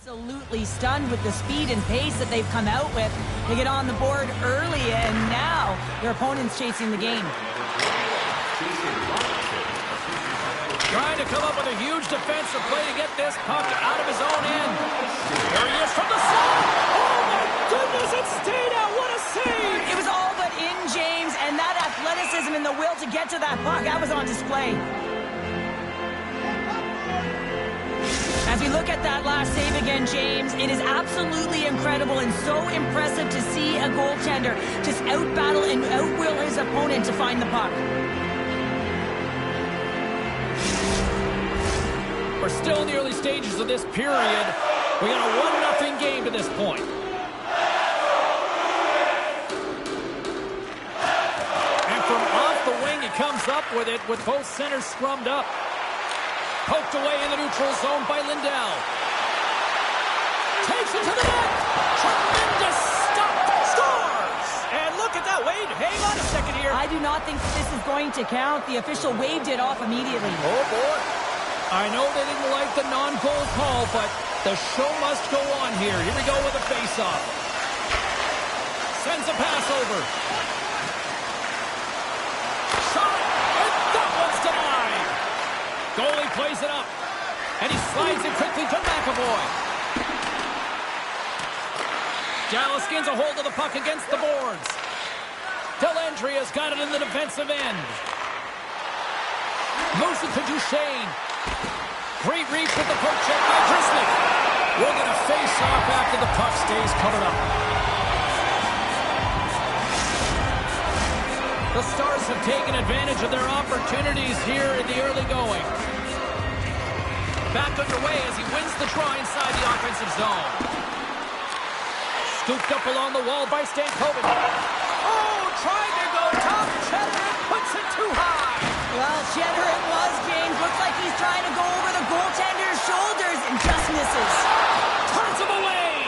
Absolutely stunned with the speed and pace that they've come out with. They get on the board early, and now their opponent's chasing the game. Trying to come up with a huge defensive play to get this puck out of his own end. There he is from the slot. Oh, my goodness, it stayed out. What a save. It was all but in, James, and that athleticism and the will to get to that puck, that was on display. As we look at that last save again, James, it is absolutely incredible and so impressive to see a goaltender just out-battle and out-will his opponent to find the puck. We're still in the early stages of this period. We got a 1-0 game to this point. And from off the wing, he comes up with it with both centers scrummed up. Poked away in the neutral zone by Lindell. Takes it to the net. Tremendous stop. Scores! And look at that, Wade. Hang on a second here. I do not think this is going to count. The official waved it off immediately. Oh, boy. I know they didn't like the non-goal call, but the show must go on here. Here we go with a face-off. Sends a pass over. Shot! And that one's denied. Goalie plays it up. And he slides it quickly to McAvoy. Dallas gains a hold of the puck against the boards. Dellandria's got it in the defensive end. Moves it to Duchesne. Great reach with the poke check by Grizzly. We'll get a face-off after the puck stays covered up. The Stars have taken advantage of their opportunities here in the early going. Back underway as he wins the draw inside the offensive zone. Scooped up along the wall by Stankoven. Oh, trying to go top. Cheddar puts it too high. Well, Cheddar it was, James. Looks like he's trying to go over the goaltender's shoulders and just misses. Turns him away.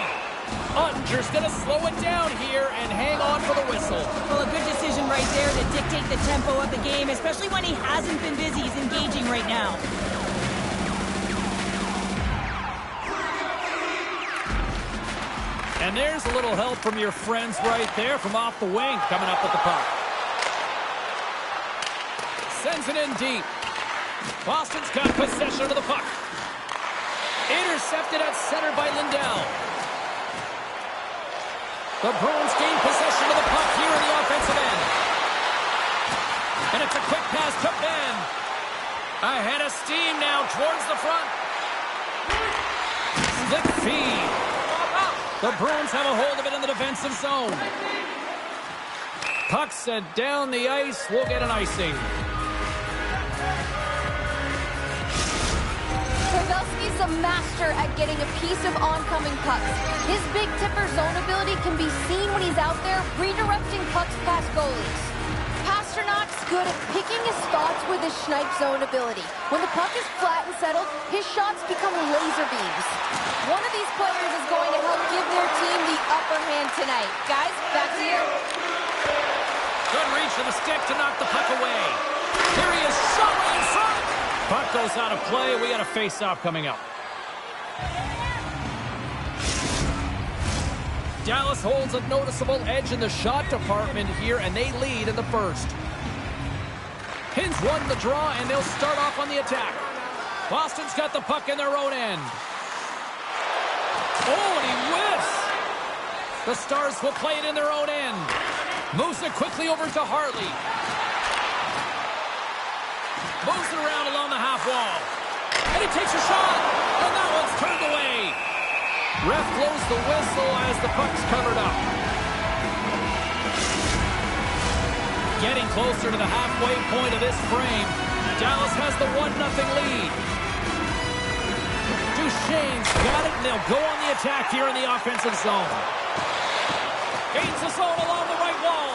Ottinger's going to slow it down here and hang on for the whistle. Well, a good decision right there to dictate the tempo of the game, especially when he hasn't been busy. He's engaging right now. And there's a little help from your friends right there from off the wing coming up with the puck. Sends it in deep. Boston's got possession of the puck. Intercepted at center by Lindell. The Bruins gain possession of the puck here in the offensive end. And it's a quick pass to Ben. Ahead of steam now towards the front. Slick feed. The Bruins have a hold of it in the defensive zone. Puck sent down the ice. We'll get an icing. Pavelski's a master at getting a piece of oncoming pucks. His big tipper zone ability can be seen when he's out there redirecting pucks past goalies. Pasternak's good at picking his spots with his snipe zone ability. When the puck is flat and settled, his shots become laser beams. One of these players is going to help give their team the upper hand tonight. Guys, back to you. Good reach of the stick to knock the puck away. Here he is, shot right in front. Puck goes out of play. We got a face-off coming up. Dallas holds a noticeable edge in the shot department here, and they lead in the first. Hins won the draw, and they'll start off on the attack. Boston's got the puck in their own end. Oh, and he whiffs. The Stars will play it in their own end. Moves it quickly over to Hartley. Moves it around along the half wall. And he takes a shot. And that one's turned away. Ref blows the whistle as the puck's covered up. Getting closer to the halfway point of this frame. Dallas has the 1-0 lead. Duchesne's got it, and they'll go on the attack here in the offensive zone. Gains the zone along the right wall.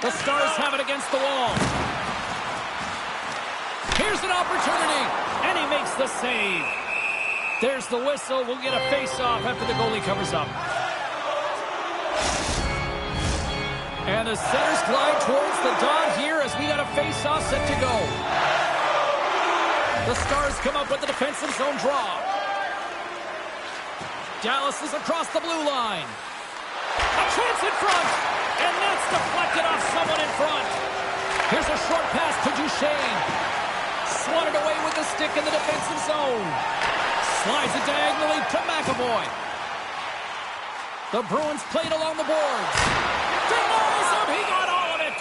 The Stars have it against the wall. Here's an opportunity, and he makes the save. There's the whistle. We'll get a face-off after the goalie covers up. And the centers glide towards the dot here as we got a face-off set to go. The Stars come up with the defensive zone draw. Dallas is across the blue line. A chance in front, and that's deflected off someone in front. Here's a short pass to Duchesne. Swatted away with the stick in the defensive zone. Slides it diagonally to McAvoy. The Bruins played along the boards. Denies him, he got all of it.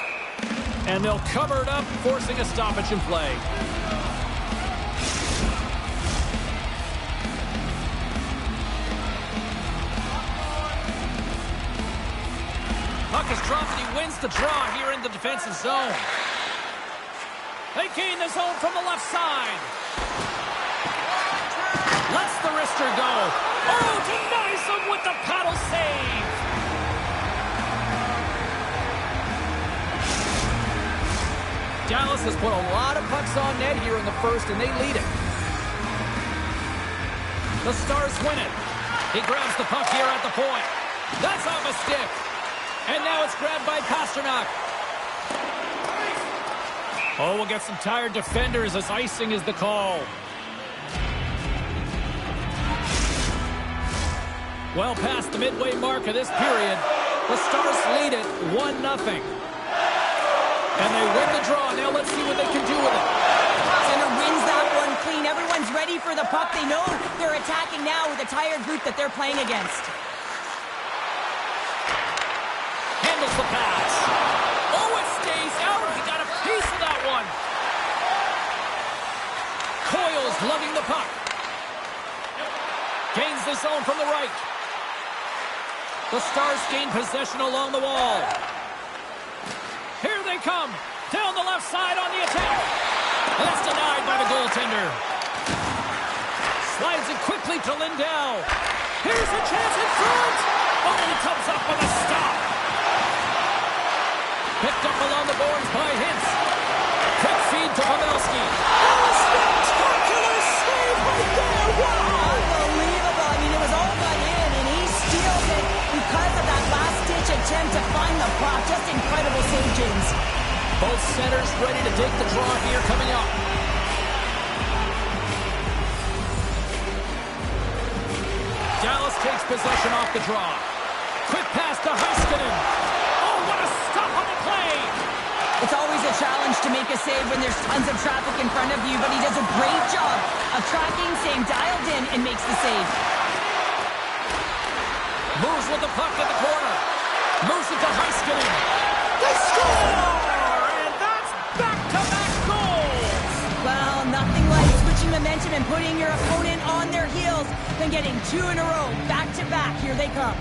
And they'll cover it up, forcing a stoppage in play. Puck is dropped and he wins the draw here in the defensive zone. They gain the zone from the left side. Lets the wrister go. Oh, denies him with the paddle save. Dallas has put a lot of pucks on net here in the first, and they lead it. The Stars win it. He grabs the puck here at the point. That's off a stick. And now it's grabbed by Pastrnak. Oh, we'll get some tired defenders as icing is the call. Well past the midway mark of this period, the Stars lead it 1-0. And they win the draw. Now let's see what they can do with it. Center wins that one clean. Everyone's ready for the puck. They know they're attacking now with a tired group that they're playing against. Handles the pass. Oh, it stays out. He got a piece of that one. Coyle's lugging the puck. Gains the zone from the right. The Stars gain possession along the wall. Here they come. Down the left side on the attack. That's denied by the goaltender. Slides it quickly to Lindell. Here's a chance in front. Oh, he comes up with a stop. Picked up along the boards by Hintz. Quick feed to Pavelski. Oh, spectacular save right there. Wow. Unbelievable. I mean, it was all got in, and he steals it because of that last-ditch attempt to find the puck. Just incredible save, James. Both centers ready to take the draw here coming up. Dallas takes possession off the draw. Quick pass to Heiskanen. Oh, what a stop on the play! It's always a challenge to make a save when there's tons of traffic in front of you, but he does a great job of tracking, staying dialed in, and makes the save. Moves with the puck in the corner. Moves it to Heiskanen. They score! And that's back-to-back goals! Well, nothing like switching momentum and putting your opponent on their heels than getting two in a row, back-to-back. Here they come.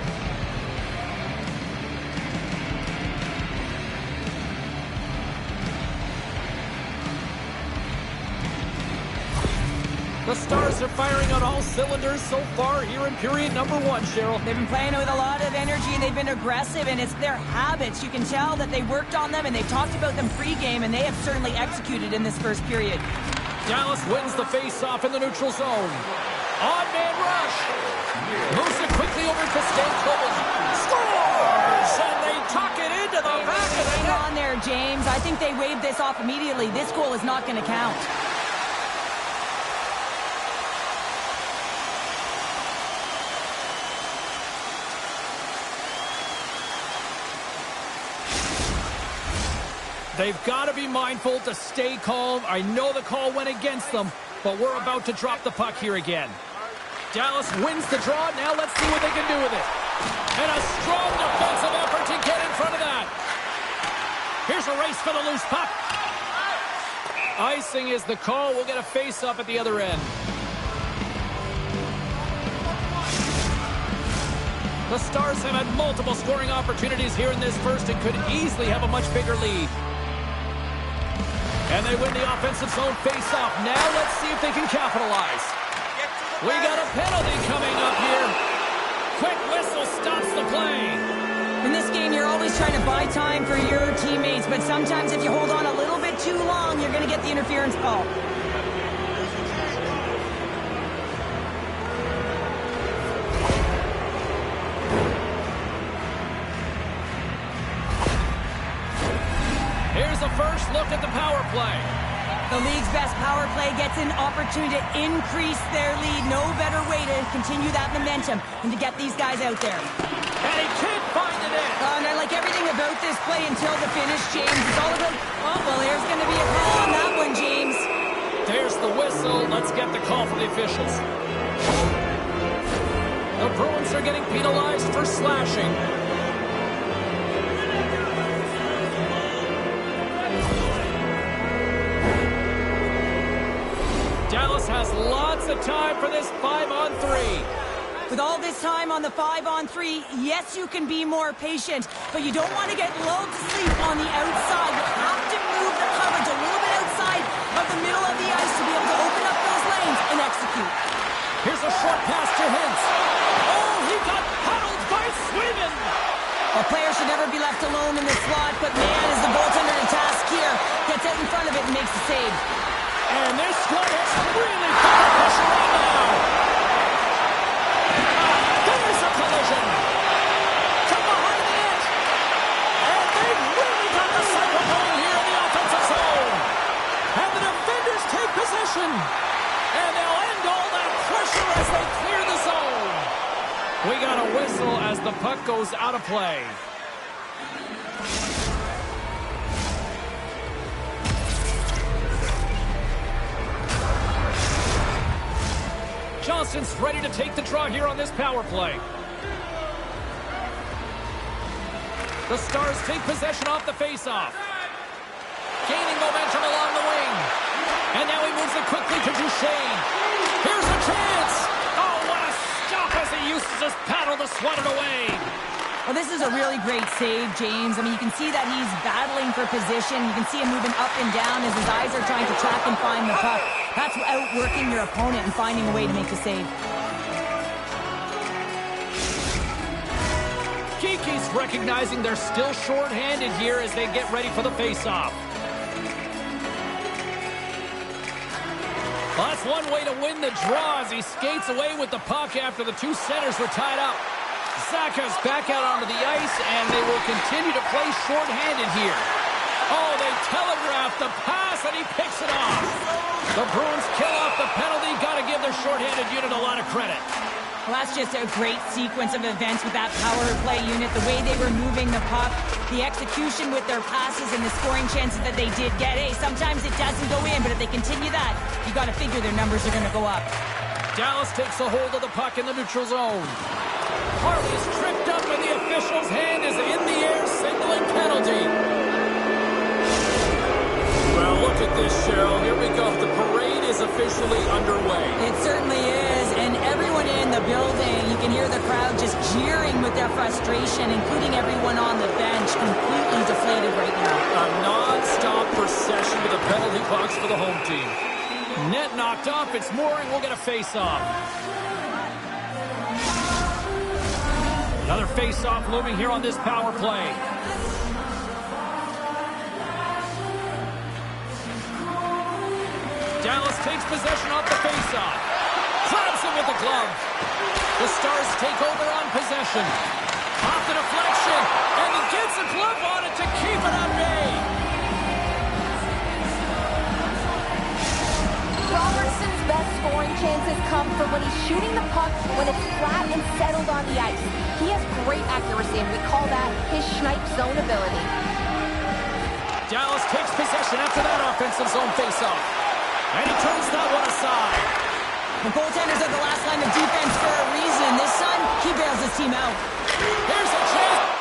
The Stars are firing on all cylinders so far here in period number 1, Cheryl. They've been playing with a lot of energy. They've been aggressive, and it's their habits. You can tell that they worked on them, and they've talked about them pre-game, and they have certainly executed in this first period. Dallas wins the face-off in the neutral zone. On-man rush. Moves it quickly over to Stamkos. Scores! And they tuck it into the back of the Hang net. on there, James. I think they waved this off immediately. This goal is not going to count. They've got to be mindful to stay calm. I know the call went against them, but we're about to drop the puck here again. Dallas wins the draw. Now let's see what they can do with it. And a strong defensive effort to get in front of that. Here's a race for the loose puck. Icing is the call. We'll get a face-up at the other end. The Stars have had multiple scoring opportunities here in this first and could easily have a much bigger lead. And they win the offensive zone face-off. Now let's see if they can capitalize. We got a penalty coming up here. Quick whistle stops the play. In this game, you're always trying to buy time for your teammates, but sometimes if you hold on a little bit too long, you're going to get the interference call. Here's a first look at the power play. The league's best power play gets an opportunity to increase their lead. No better way to continue that momentum than to get these guys out there. And he can't find it in. And I like everything about this play until the finish, James. It's all about, oh, well, there's going to be a call on that one, James. There's the whistle. Let's get the call from the officials. The Bruins are getting penalized for slashing. Dallas has lots of time for this 5-on-3. With all this time on the 5-on-3, yes, you can be more patient, but you don't want to get lulled to sleep on the outside. You have to move the coverage a little bit outside of the middle of the ice to be able to open up those lanes and execute. Here's a short pass to Hintz. Oh, he got paddled by Sweden. A player should never be left alone in the slot, but man, is the goaltender to task here. Gets out in front of it and makes the save. And this one has really put the pressure on now. There's a collision. From behind the net. And they've really got the cycle going here in the offensive zone. And the defenders take possession. And they'll end all that pressure as they clear the zone. We got a whistle as the puck goes out of play. Johnson's ready to take the draw here on this power play. The Stars take possession off the faceoff. Gaining momentum along the wing. And now he moves it quickly to Duchesne. Here's a chance. Oh, what a stop as he uses his paddle to swat it away. Well, this is a really great save, James. I mean, you can see that he's battling for position. You can see him moving up and down as his eyes are trying to track and find the puck. That's outworking your opponent and finding a way to make the save. Kiki's recognizing they're still short-handed here as they get ready for the face-off. Well, that's one way to win the draw as he skates away with the puck after the two centers were tied up. Zacha's back out onto the ice, and they will continue to play short-handed here. Oh, they telegraph the pass, and he picks it off. The Bruins kill off the penalty. Got to give their short-handed unit a lot of credit. Well, that's just a great sequence of events with that power play unit. The way they were moving the puck, the execution with their passes, and the scoring chances that they did get. Hey, sometimes it doesn't go in, but if they continue that, you got to figure their numbers are going to go up. Dallas takes a hold of the puck in the neutral zone. Harley is tripped up, and the official's hand is in the air, signaling penalty. Well, look at this, Cheryl. Here we go. The parade is officially underway. It certainly is, and everyone in the building, you can hear the crowd just jeering with their frustration, including everyone on the bench, completely deflated right now. A non-stop procession to the penalty box for the home team. Net knocked off. It's Mooring. We'll get a face-off. Another face-off looming here on this power play. Dallas takes possession off the face-off. Grabs it with the glove. The Stars take over on possession. Off the deflection. And he gets a glove on it to keep it at bay. Robertson's best scoring chances come from when he's shooting the puck when it's flat and settled on the ice. He has great accuracy, and we call that his snipe zone ability. Dallas takes possession after that offensive zone faceoff. And he turns that one aside. The goaltenders are the last line of defense for a reason. This time, he bails his team out. Here's a chance.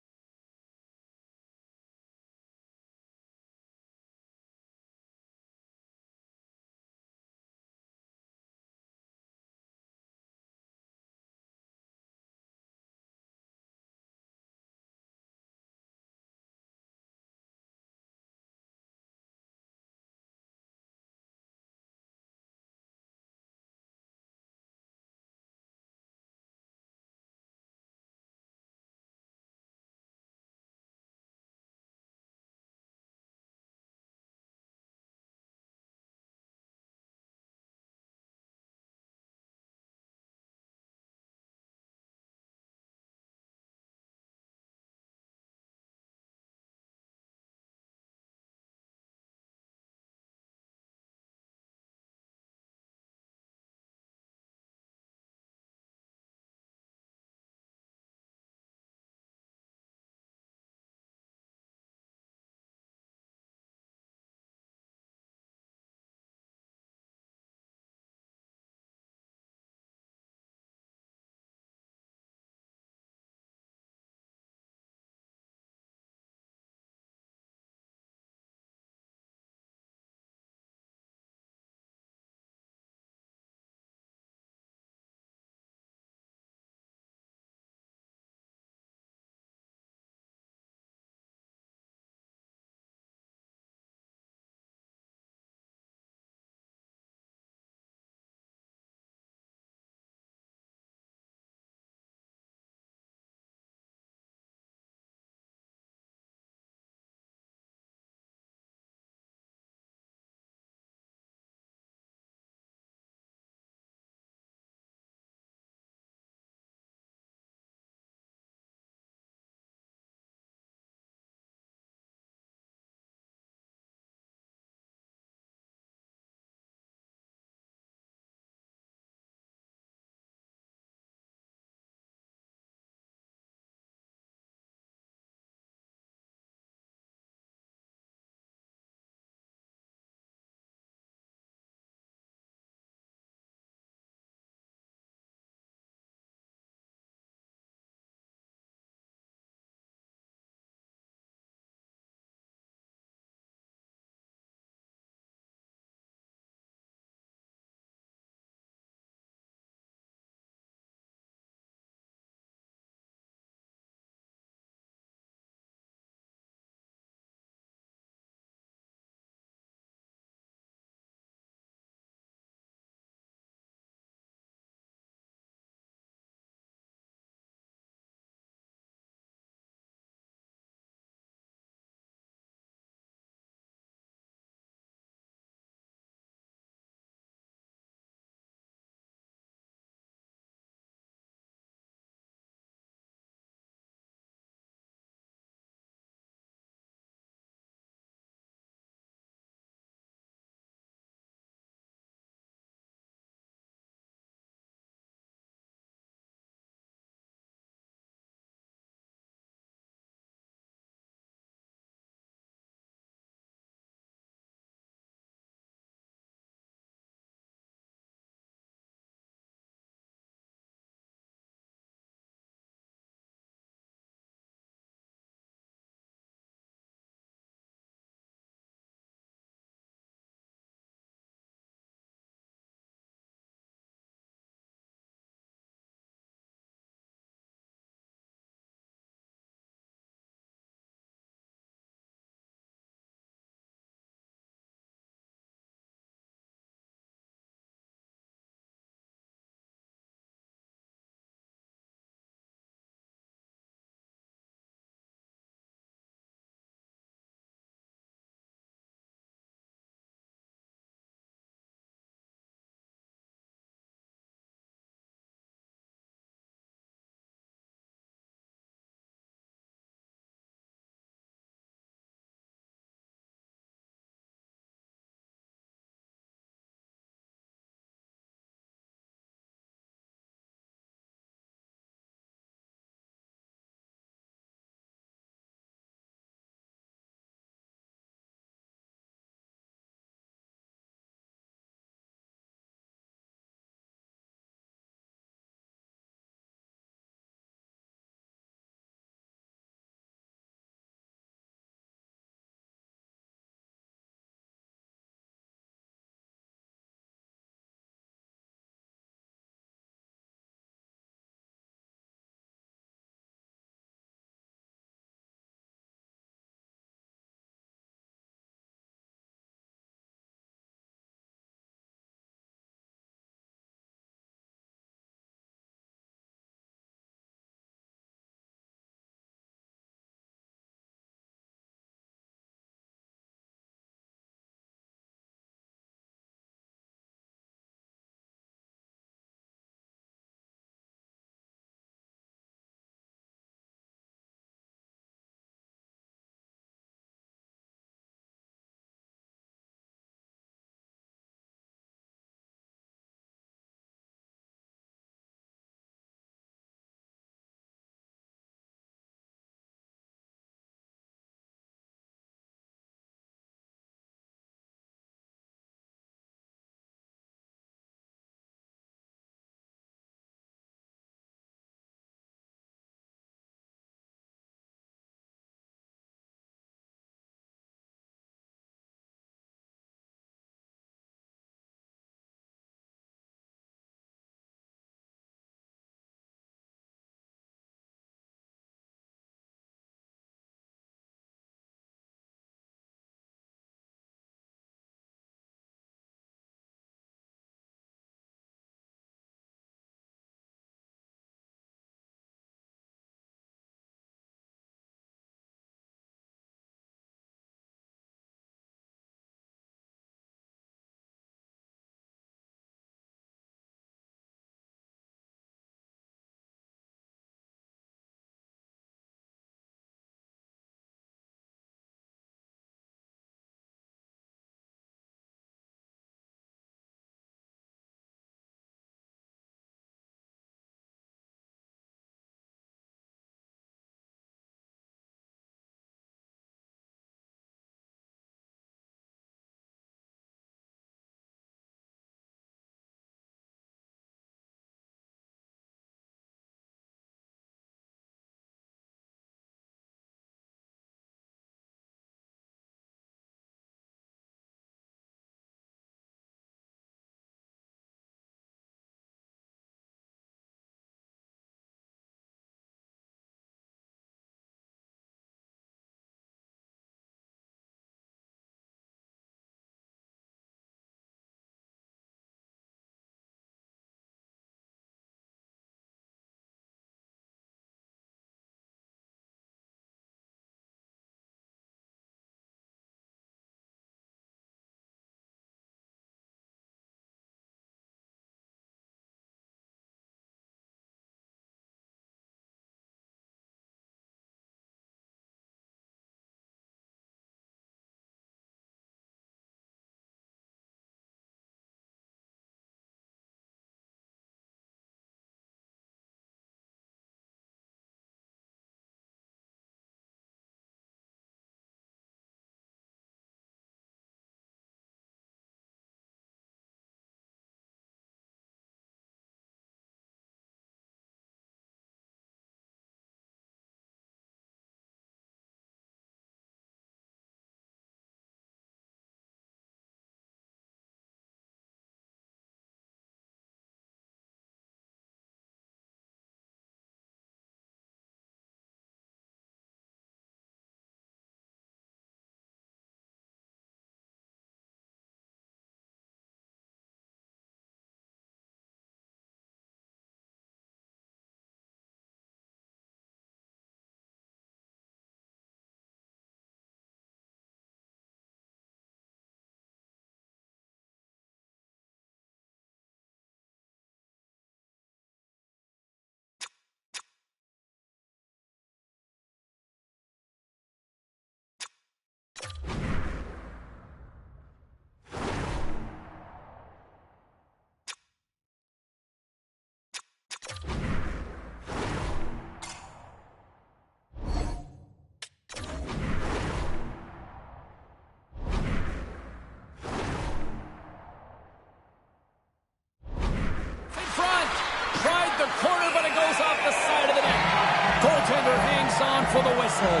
for the whistle.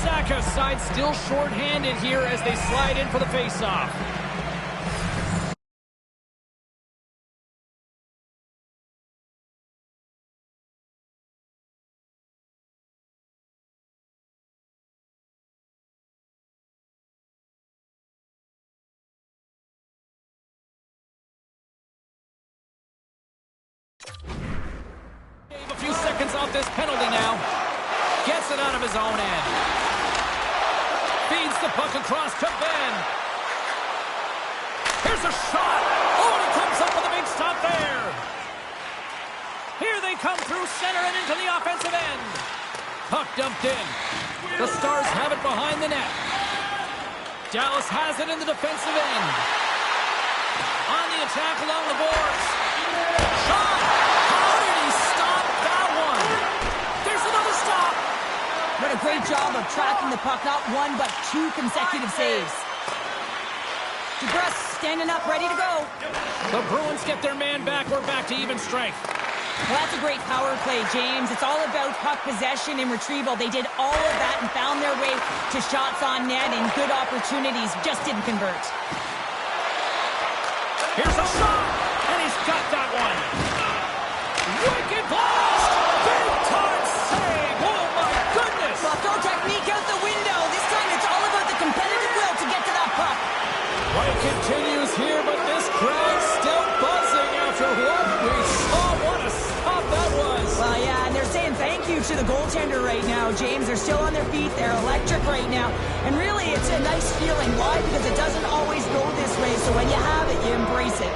Saka's side still short-handed here as they slide in for the face-off. A few seconds off this penalty now. Gets it out of his own end. Feeds the puck across to Ben. Here's a shot. Oh, and he comes up with a big stop there. Here they come through center and into the offensive end. Puck dumped in. The Stars have it behind the net. Dallas has it in the defensive end. On the attack along the boards. Shot! How did he stop that one? There's another stop. What a great job of tracking the puck. Not one, but two consecutive saves. DeBrusk standing up, ready to go. The Bruins get their man back. We're back to even strength. Well, that's a great power play, James. It's all about puck possession and retrieval. They did all of that and found their way to shots on net and good opportunities. Just didn't convert. Here's a shot, and he's got that one. Wicked blast! Big time save! Oh, my goodness! Well, throw technique out the window. This time it's all about the competitive will to get to that puck. Play continues here, but this crowd still buzzing after what we saw. What a stop that was! Well, yeah, and they're saying thank you to the goaltender right now, James. They're still on their feet. They're electric right now. And really, it's a nice feeling. Why? Because it doesn't always go this way. So when you have it, you embrace it.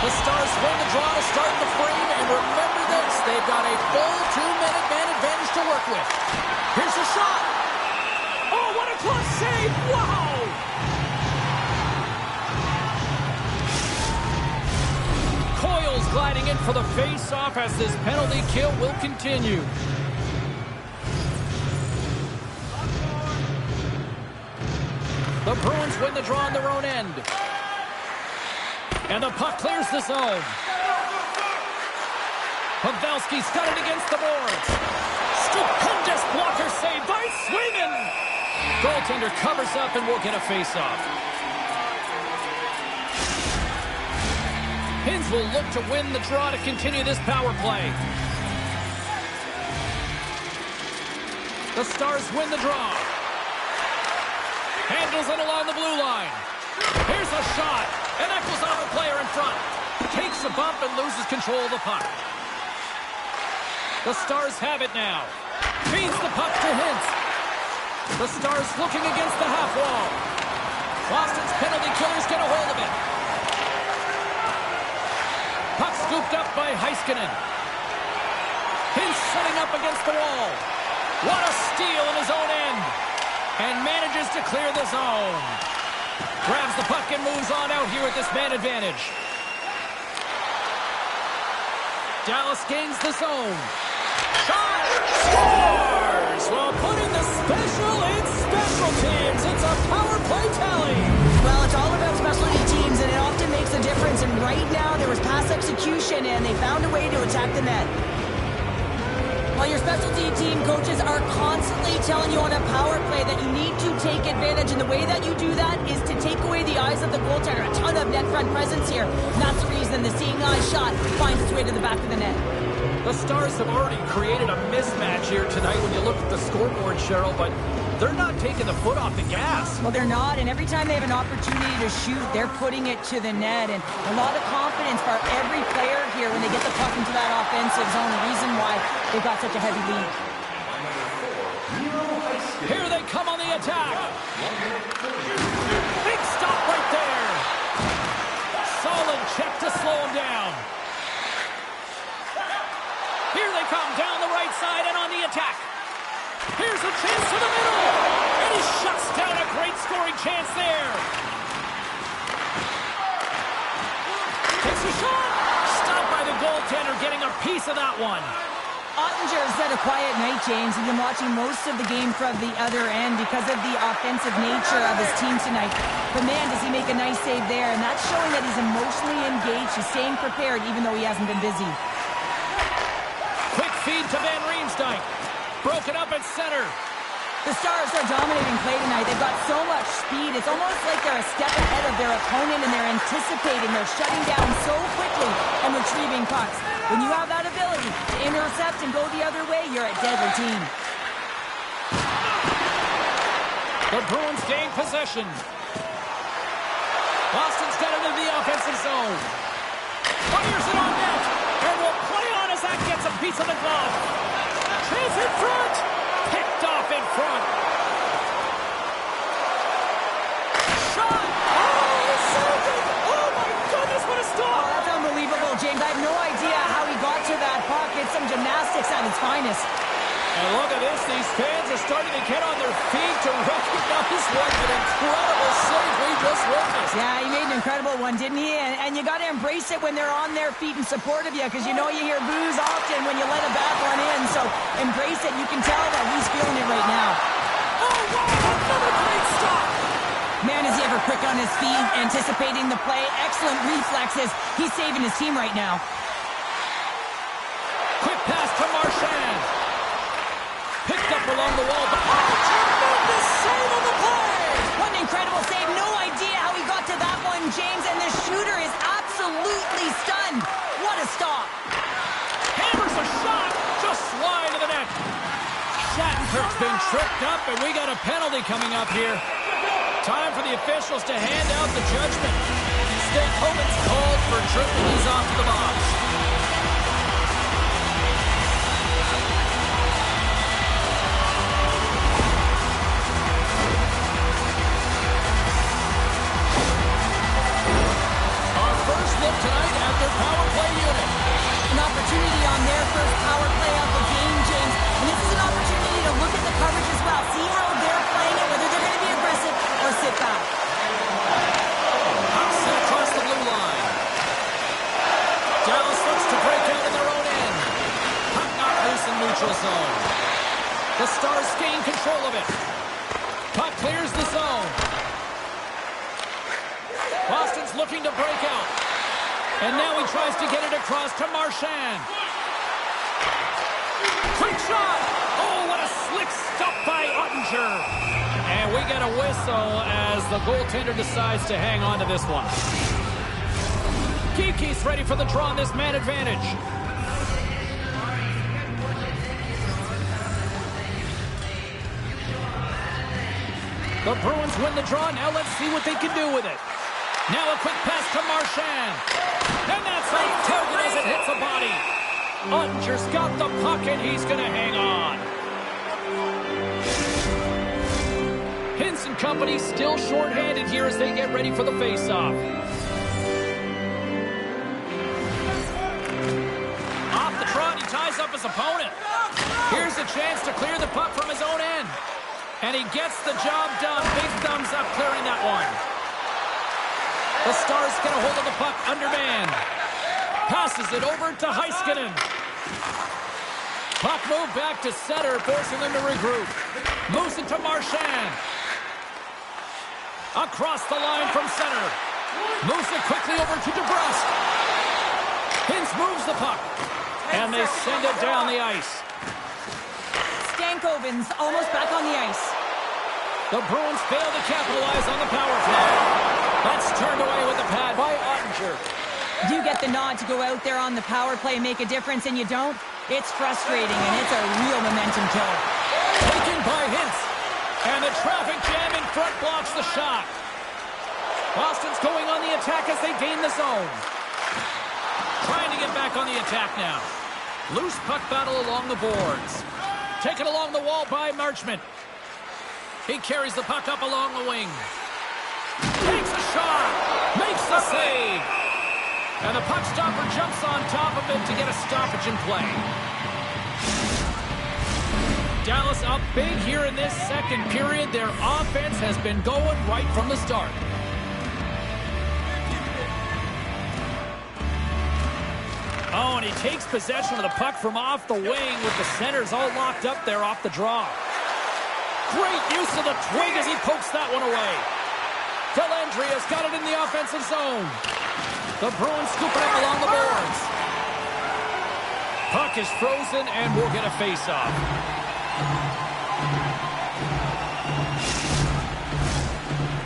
The Stars win the draw to start the frame, and remember this, they've got a full 2-minute man advantage to work with. Here's a shot. Oh, what a close save! Wow! Coyle's gliding in for the face-off as this penalty kill will continue. The Bruins win the draw on their own end. And the puck clears the zone. Pavelski's got it against the boards. Stupendous blocker save by Swayman. Goaltender covers up and will get a face-off. Hins will look to win the draw to continue this power play. The Stars win the draw. Handles it along the blue line. Here's a shot. And that goes off the player in front. Takes a bump and loses control of the puck. The Stars have it now. Feeds the puck to Hintz. The Stars looking against the half wall. Boston's penalty killers get a hold of it. Puck scooped up by Heiskanen. Hintz setting up against the wall. What a steal in his own end. And manages to clear the zone. Grabs the puck and moves on out here with this man advantage. Dallas gains the zone. Shot! Scores! Well, putting the special in special teams. It's a power play tally. Well, it's all about specialty teams, and it often makes a difference. And right now, there was pass execution, and they found a way to attack the net. Well, your specialty team coaches are constantly telling you on a power play that you need to take advantage, and the way that you do that is to take away the eyes of the goaltender. A ton of net front presence here. And that's the reason the seeing eye shot finds its way to the back of the net. The Stars have already created a mismatch here tonight when you look at the scoreboard, Cheryl, but they're not taking the foot off the gas. Well, they're not, and every time they have an opportunity to shoot, they're putting it to the net, and a lot of confidence for every player here when they get the puck into that offensive zone, the reason why they've got such a heavy lead. Here they come on the attack. Big stop right there. Solid check to slow him down. Here they come down the right side and on the attack. Here's a chance to the middle. And he shuts down a great scoring big chance there. Takes a shot. Stopped by the goaltender, getting a piece of that one. Ottinger's had a quiet night, James. He's been watching most of the game from the other end because of the offensive nature of his team tonight. But man, does he make a nice save there, and that's showing that he's emotionally engaged. He's staying prepared even though he hasn't been busy. Quick feed to Van Riemsdyk. Broken up at center. The Stars are dominating play tonight. They've got so much speed. It's almost like they're a step ahead of their opponent, and they're anticipating. They're shutting down so quickly and retrieving pucks. When you have that ability to intercept and go the other way, you're a deadly team. The Bruins gain possession. Boston's got into the offensive zone. Fires it on net, and will play on as that gets a piece of the glove. Chase in front. Picked off in front. Shot! Oh, saved it! Oh, my goodness, what a stop! Oh, that's unbelievable, James. I have no idea how he got to that puck. It's some gymnastics at its finest. And look at this. These fans are starting to get on their feet to recognize what an incredible save we just witnessed. Yeah, he made an incredible one, didn't he? And you got to embrace it when they're on their feet in support of you, because you know you hear boos often when you let a bad one in. So embrace it. You can tell that he's feeling it right now. Oh, wow! Another great stop! Man, is he ever quick on his feet, anticipating the play. Excellent reflexes. He's saving his team right now. Quick pass to Marchand. Picked up along the wall. Tremendous save on the play! What an incredible save. No idea how he got to that one, James. And the shooter is absolutely stunned. What a stop. Hammers a shot. Just wide of the net. Shattenkirk's been tripped up, and we got a penalty coming up here. Time for the officials to hand out the judgment. Stankoven's called for tripping. He's off to the box. Our first look tonight at their power play unit. An opportunity on their first power play of the game, James. And this is an opportunity to look at the coverage as well. See how they're playing it, whether they're going to be aggressive or sit back. Puck set across the blue line. Dallas looks to break out in their own end. Puck knocked loose in neutral zone. The Stars gain control of it. Puck clears the zone. Boston's looking to break out. And now he tries to get it across to Marchand. Quick shot! Oh, what a slick stop by Ottinger. And we get a whistle as the goaltender decides to hang on to this one. Geeky's ready for the draw on this man advantage. The Bruins win the draw. Now let's see what they can do with it. Now a quick pass to Marchand. And that's off target as it hits the body. Ottinger's got the puck, and he's going to hang on. Hintz and company still shorthanded here as they get ready for the faceoff. Off the trot, he ties up his opponent. Here's a chance to clear the puck from his own end. And he gets the job done. Big thumbs up clearing that one. The Stars get a hold of the puck under man. Passes it over to Heiskanen. Puck moved back to center, forcing them to regroup. Moves it to Marchand. Across the line from center. Moves it quickly over to DeBrusk. Hintz moves the puck. And they send it down the ice. Stankoven's almost back on the ice. The Bruins fail to capitalize on the power play. That's turned away with the pad by Ottinger. You get the nod to go out there on the power play and make a difference, and you don't? It's frustrating, and it's a real momentum killer. Taken by Hintz. And the traffic jam in front blocks the shot. Boston's going on the attack as they gain the zone. Trying to get back on the attack now. Loose puck battle along the boards. Taken along the wall by Marchment. He carries the puck up along the wing. Takes a shot. Makes the save. And the puck stopper jumps on top of it to get a stoppage in play. Dallas up big here in this second period. Their offense has been going right from the start. Oh, and he takes possession of the puck from off the wing with the centers all locked up there off the draw. Great use of the twig as he pokes that one away. Dellandria's got it in the offensive zone. The Bruins scoop it up along the boards. Puck is frozen and we'll get a face-off.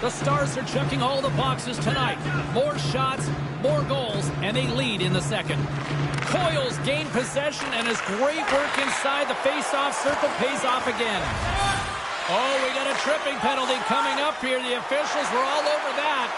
The Stars are checking all the boxes tonight. More shots, more goals, and they lead in the second. Coyles gained possession, and his great work inside the face-off circle pays off again. Oh, we got a tripping penalty coming up here. The officials were all over that.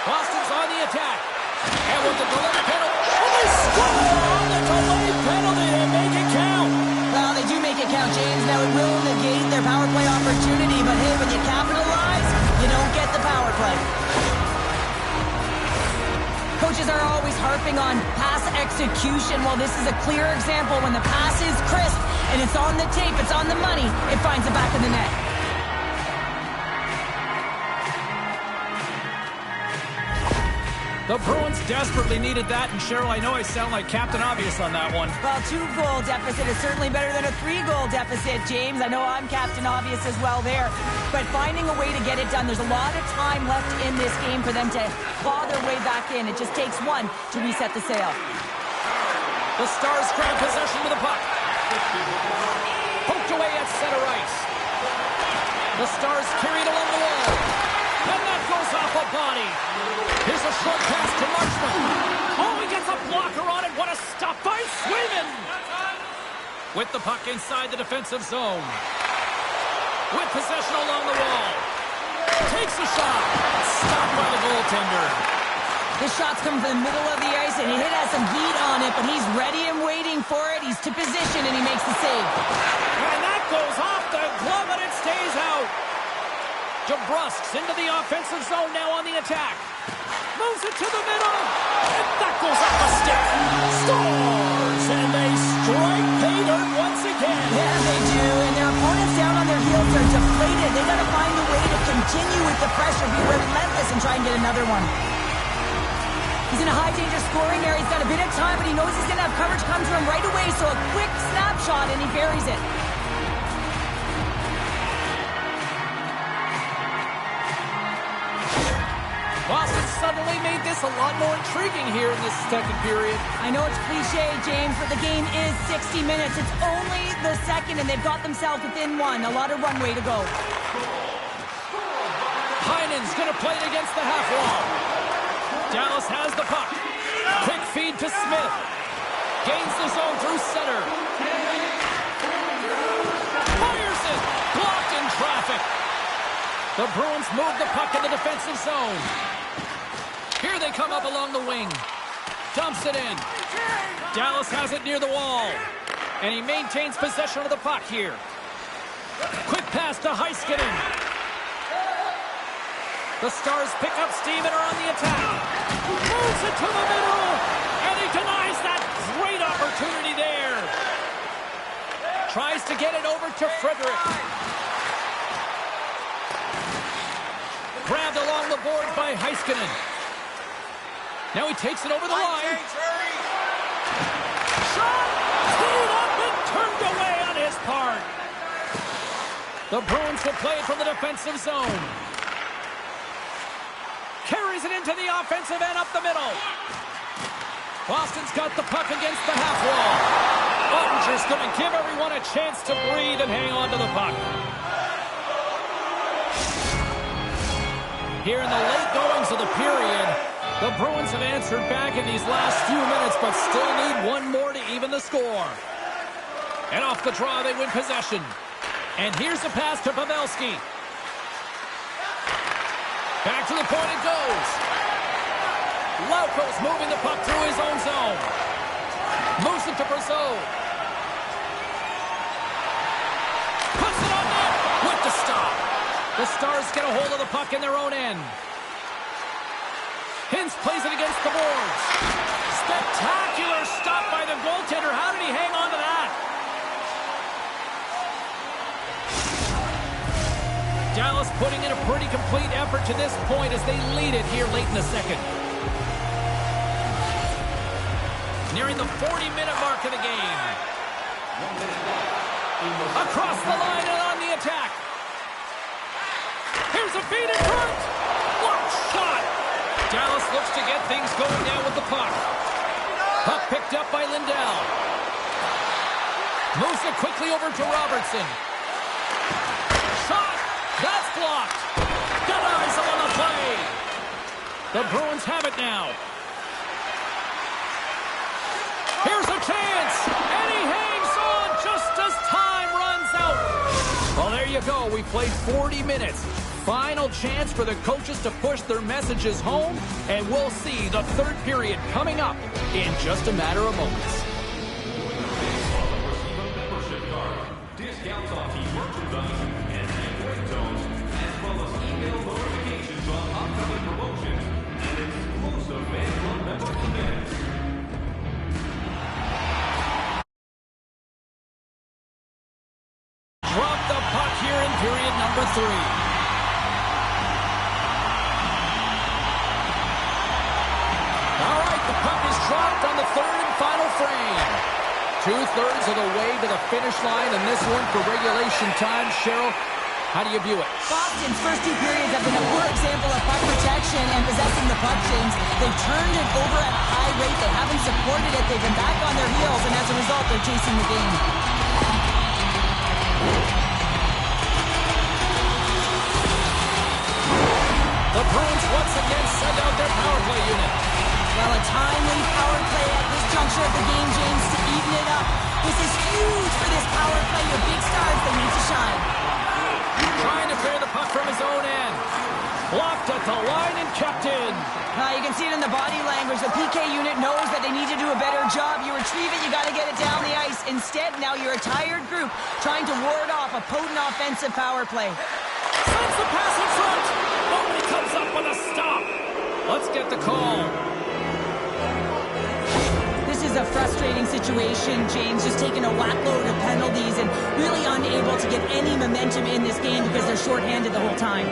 Boston's on the attack. And with the delayed penalty, they score on the delayed penalty and make it count. Well, they do make it count, James. Now, it will negate their power play opportunity, but hey, when you capitalize, you don't get the power play. Coaches are always harping on pass execution. Well, this is a clear example. When the pass is crisp and it's on the tape, it's on the money, it finds the back of the net. The Bruins desperately needed that, and Cheryl, I know I sound like Captain Obvious on that one. Well, 2-goal deficit is certainly better than a 3-goal deficit, James. I know I'm Captain Obvious as well there. But finding a way to get it done, there's a lot of time left in this game for them to claw their way back in. It just takes one to reset the sail. The Stars grab possession with the puck. Poked away at center ice. The Stars carried along the wall. And that goes off a body. Here's a short pass to Marchment. Oh, he gets a blocker on it. What a stop by Swayman. With the puck inside the defensive zone. With possession along the wall. Takes a shot. Stopped by the goaltender. This shot's coming from the middle of the ice, and it has some heat on it, but he's ready and waiting for it. He's to position, and he makes the save. And that goes off the glove, and it stays out. DeBrusk's into the offensive zone now on the attack. Moves it to the middle. And that goes off a stick. Stars! And they strike pay dirt once again. Yeah, they do. And their opponents down on their heels are deflated. They got to find a way to continue with the pressure, be relentless, and try and get another one. He's in a high-danger scoring area. He's got a bit of time, but he knows he's going to have coverage come to him right away. So a quick snapshot, and he buries it. Boston suddenly made this a lot more intriguing here in this second period. I know it's cliche, James, but the game is 60 minutes. It's only the second, and they've got themselves within one. A lot of runway to go. Heinen's going to play it against the half wall. Dallas has the puck. Quick feed to Smith. Gains the zone through center. Fires it. Blocked in traffic. The Bruins move the puck in the defensive zone. Here they come up along the wing. Dumps it in. Dallas has it near the wall. And he maintains possession of the puck here. Quick pass to Heiskanen. The Stars pick up steam and are on the attack. Moves it to the middle. And he denies that great opportunity there. Tries to get it over to Frederick. Grabbed along the board by Heiskanen. Now he takes it over the line. Shot! Teed up and turned away on his part. The Bruins will play it from the defensive zone. Carries it into the offensive end up the middle. Boston's got the puck against the half wall. Ottinger's going to give everyone a chance to breathe and hang on to the puck. Here in the late goings of the period, the Bruins have answered back in these last few minutes, but still need one more to even the score. And off the draw, they win possession. And here's the pass to Pavelski. Back to the point it goes. Lauko's moving the puck through his own zone. Moves it to Brazeau. Puts it on net with the stop. The Stars get a hold of the puck in their own end. Hintz plays it against the boards. Spectacular stop by the goaltender. How did he hang on to that? Dallas putting in a pretty complete effort to this point as they lead it here late in the second. Nearing the 40-minute mark of the game. Across the line and on the attack. Here's a feed in front. Blocked shot. Dallas looks to get things going now with the puck. Puck picked up by Lindell. Moves it quickly over to Robertson. Shot. That's blocked. Got eyes on the play. The Bruins have it now. Here's a chance. And he hangs on just as time runs out. Well, there you go. We played 40 minutes. Final chance for the coaches to push their messages home. And we'll see the third period coming up in just a matter of moments. Discounts on team merchandise and network zones, as well as email notifications on upcoming promotions and exclusive fan club member events. Drop the puck here in period number 3. All right, the puck is dropped on the third and final frame. 2/3 of the way to the finish line, and this one for regulation time. Cheryl, how do you view it? Boston's first 2 periods have been a poor example of puck protection and possessing the puck, James. They've turned it over at a high rate. They haven't supported it. They've been back on their heels, and as a result, they're chasing the game. The Bruins once again send out their power play unit. Well, a timely power play at this juncture of the game, James, to even it up. This is huge for this power play. Your big stars, they need to shine. Trying to clear the puck from his own end. Blocked at the line and kept in. You can see it in the body language. The PK unit knows that they need to do a better job. You retrieve it, you got to get it down the ice. Instead, now you're a tired group trying to ward off a potent offensive power play. Sends the pass in front. Nobody comes up with a stop. Let's get the call. This is a frustrating situation, James, just taking a whackload of penalties and really unable to get any momentum in this game because they're shorthanded the whole time.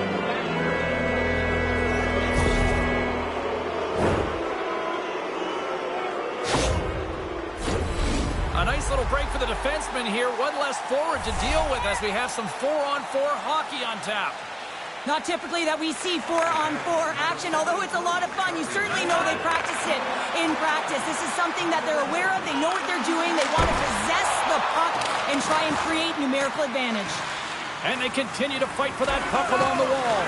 A nice little break for the defenseman here. One less forward to deal with as we have some 4-on-4 hockey on tap. Not typically that we see 4-on-4 action, although it's a lot of fun. You certainly know they practice it in practice. This is something that they're aware of. They know what they're doing. They want to possess the puck and try and create numerical advantage. And they continue to fight for that puck along the wall.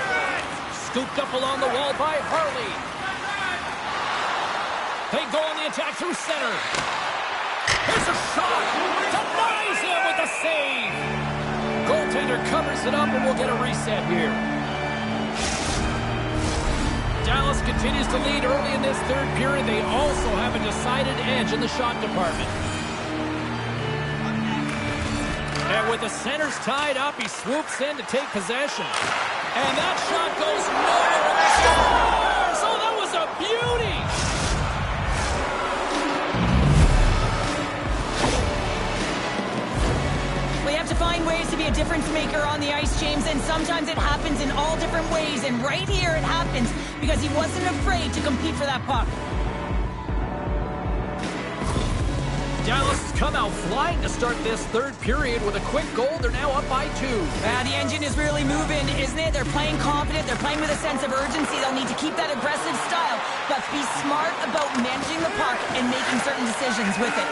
Scooped up along the wall by Harley. They go on the attack through center. Here's a shot. Denies him with the save. Goaltender covers it up, and we'll get a reset here. Dallas continues to lead early in this third period. They also have a decided edge in the shot department. And with the centers tied up, he swoops in to take possession. And that shot goes nowhere. So that was a beauty. We have to find ways to be a difference maker on the ice, James, and sometimes it happens in all different ways. And right here it happens because he wasn't afraid to compete for that puck. Dallas has come out flying to start this third period with a quick goal. They're now up by 2. The engine is really moving, isn't it? They're playing confident. They're playing with a sense of urgency. They'll need to keep that aggressive style, but be smart about managing the puck and making certain decisions with it.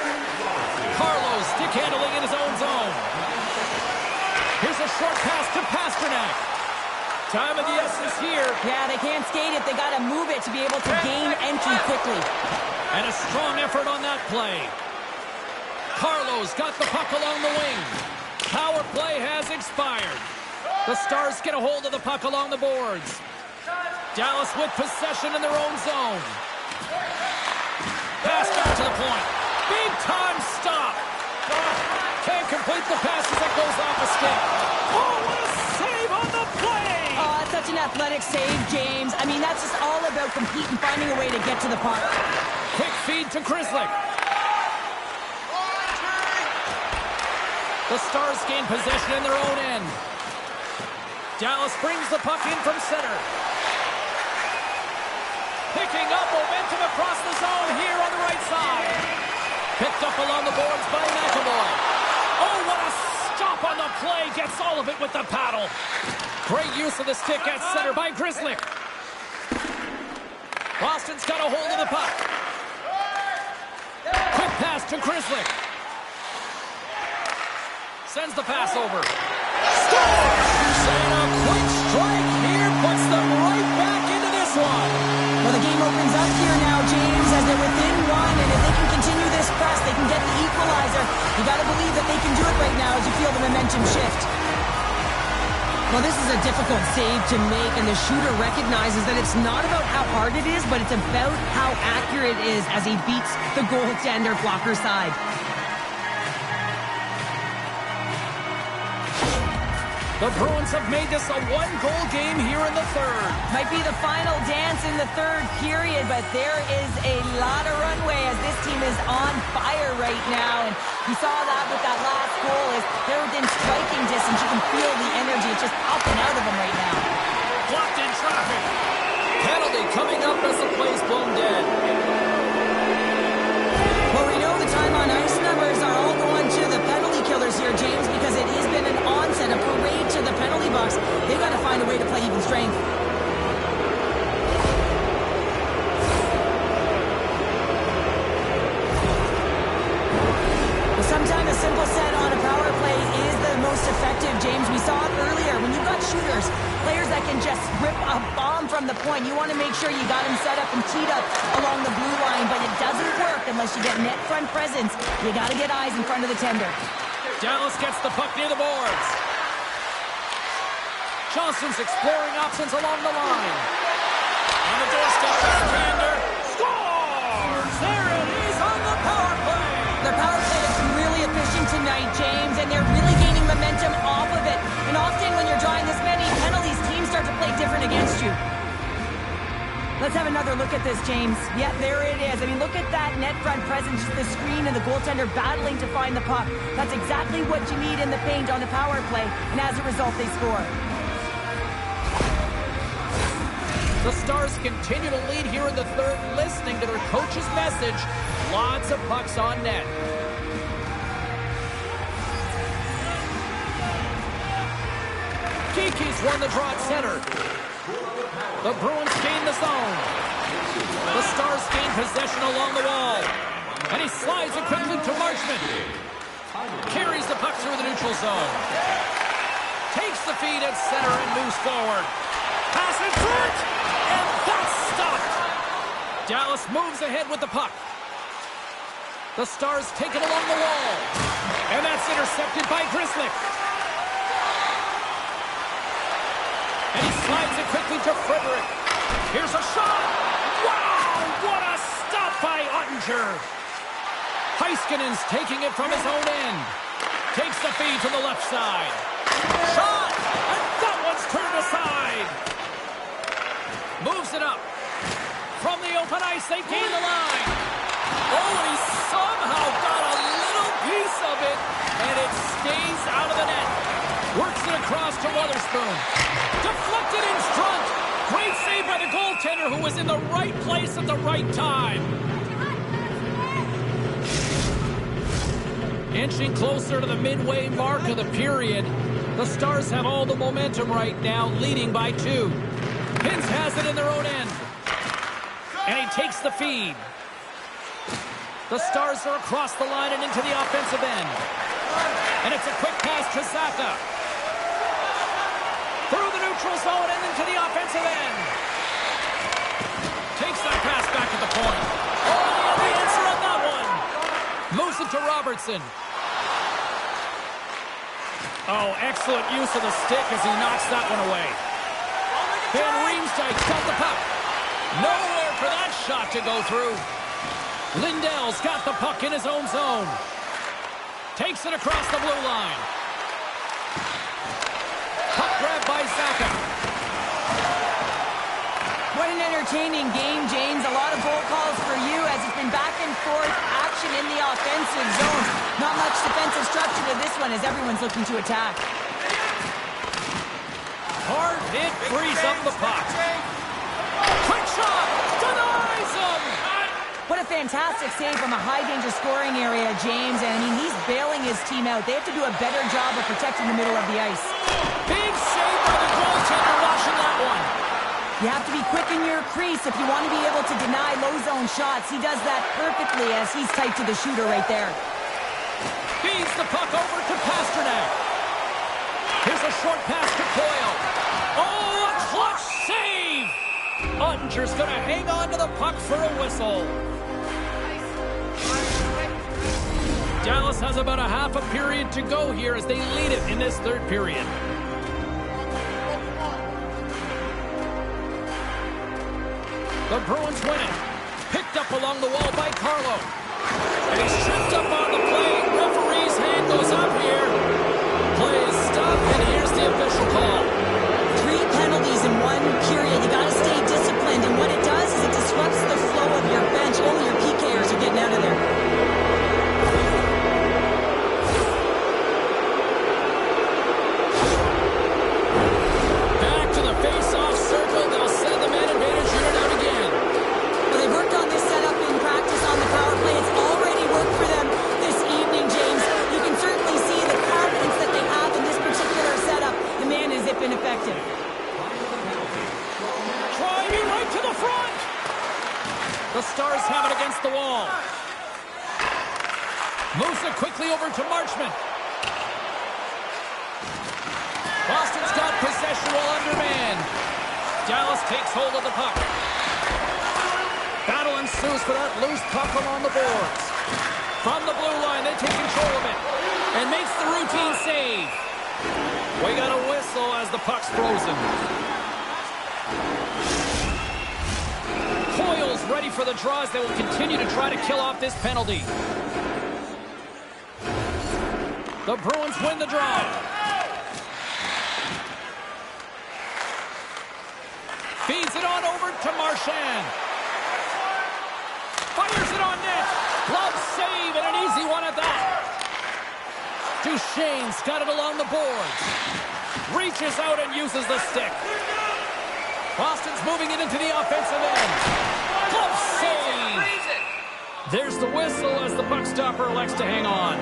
Carlos stick handling in his own zone. Here's a short pass to Pastrnak. Time of the essence here. Yeah, they can't skate it. They got to move it to be able to gain entry quickly. And a strong effort on that play. Carlos got the puck along the wing. Power play has expired. The Stars get a hold of the puck along the boards. Dallas with possession in their own zone. Pass back to the point. Big time stop. Can't complete the pass as it goes off a stick. Oh, what a save on the play! Oh, that's such an athletic save, James. I mean, that's just all about competing, finding a way to get to the puck. Quick feed to Grzelcyk. The Stars gain possession in their own end. Dallas brings the puck in from center. Picking up momentum across the zone here on the right side. Picked up along the boards by McAvoy. Oh, what a stop on the play. Gets all of it with the paddle. Great use of the stick at center by Grizzly. Boston's got a hold of the puck. Quick pass to Grizzly. Sends the pass over. Scores! And a quick strike here puts them right back into this one. Well, the game opens up here now, James, as they're within one, and if they can continue this press, they can get the equalizer. You got to believe that they can do it right now as you feel the momentum shift. Well, this is a difficult save to make, and the shooter recognizes that it's not about how hard it is, but it's about how accurate it is as he beats the goaltender blocker side. The Bruins have made this a one-goal game here in the third. Might be the final dance in the third period, but there is a lot of runway as this team is on fire right now. And you saw that with that last goal as they're within striking distance. You can feel the energy. It's just popping out of them right now. Blocked in traffic. Penalty coming up as the play's blown dead. Well, we know the time on ice numbers are all going to the penalty killers here, James, because it has been an onset, a parade to the penalty box. They've got to find a way to play even strength. Well, sometimes a simple set on a power play is the most effective, James. We saw it earlier. When you've got shooters, players that can just rip a bomb from the point, you want to make sure you got them set up and teed up along the blue line, but it doesn't work unless you get net front presence. You got to get eyes in front of the tender. Dallas gets the puck near the boards. Johnson's exploring options along the line. On the doorstep, Alexander scores! There it is on the power play! Their power play has been really efficient tonight, James, and they're really gaining momentum off of it. And often when you're drawing this many penalties, teams start to play different against you. Let's have another look at this, James. Yeah, there it is. I mean, look at that net front presence, the screen and the goaltender battling to find the puck. That's exactly what you need in the paint on a power play, and as a result, they score. The Stars continue to lead here in the third, listening to their coach's message. Lots of pucks on net. Kiki's won the draw at center. The Bruins gain the zone. The Stars gain possession along the wall. And he slides it quickly to Marchment. Carries the puck through the neutral zone. Takes the feed at center and moves forward. Pass in front! And that's stopped! Dallas moves ahead with the puck. The Stars take it along the wall. And that's intercepted by Grizzly. And he slides it quickly to Frederick. Here's a shot! Wow! What a stop by Ottinger! Heiskanen's taking it from his own end. Takes the feed to the left side. Shot! And that one's turned aside! Moves it up. From the open ice, they gain the line. Oh, and he somehow got a little piece of it, and it stays out of the net. Works it across to Wotherspoon. Deflected in front. Great save by the goaltender, who was in the right place at the right time. Inching closer to the midway mark of the period. The Stars have all the momentum right now, leading by 2. Hintz has it in their own end. And he takes the feed. The Stars are across the line and into the offensive end. And it's a quick pass to Zacha. Through the neutral zone and into the offensive end. Takes that pass back at the point. Oh, the answer on that one. Moves it to Robertson. Oh, excellent use of the stick as he knocks that one away. Van Riemsdyk got the puck. Nowhere for that shot to go through. Lindell's got the puck in his own zone. Takes it across the blue line. Puck grab by Zacha. What an entertaining game, James. A lot of goal calls for you as it's been back and forth action in the offensive zone. Not much defensive structure to this one as everyone's looking to attack. Hard hit frees up the puck. Quick shot! Denies him! What a fantastic save from a high-danger scoring area, James. And, I mean, he's bailing his team out. They have to do a better job of protecting the middle of the ice. Big save by the goaltender watching that one. You have to be quick in your crease if you want to be able to deny low-zone shots. He does that perfectly as he's tight to the shooter right there. Feeds the puck over to Pastrnak. Here's a short pass to Coyle. Oh, a clutch save! Ottinger's going to hang on to the puck for a whistle. Dallas has about a half a period to go here as they lead it in this third period. The Bruins win it. Picked up along the wall by Carlo. And he's tripped up on the play. Referee's hand goes up here. Play is stopped, and here's the official call. 3 penalties in 1 period. You got to stay disciplined, and what it does is it disrupts the flow of your bench. Only your PKers are getting out of there. Back to the face-off circle. They'll send the man advantage unit out again. Well, they worked on this setup in practice on the power play. It's already worked for them this evening, James. You can certainly see the confidence that they have in this particular setup. The man has been effective. Driving right to the front. The Stars have it against the wall. Moves it quickly over to Marchment. Boston's got possession while undermanned. Dallas takes hold of the puck. Battle ensues for that loose puck along the boards. From the blue line, they take control of it. And makes the routine save. We got a whistle as the puck's frozen. Coyle's ready for the draws. They will continue to try to kill off this penalty. The Bruins win the draw. Feeds it on over to Marchand. Fires it on net. Glove save and an easy one at that. Duchesne's got it along the boards. Reaches out and uses the stick. Boston's moving it into the offensive end. Glove save. There's the whistle as the puck stopper elects to hang on.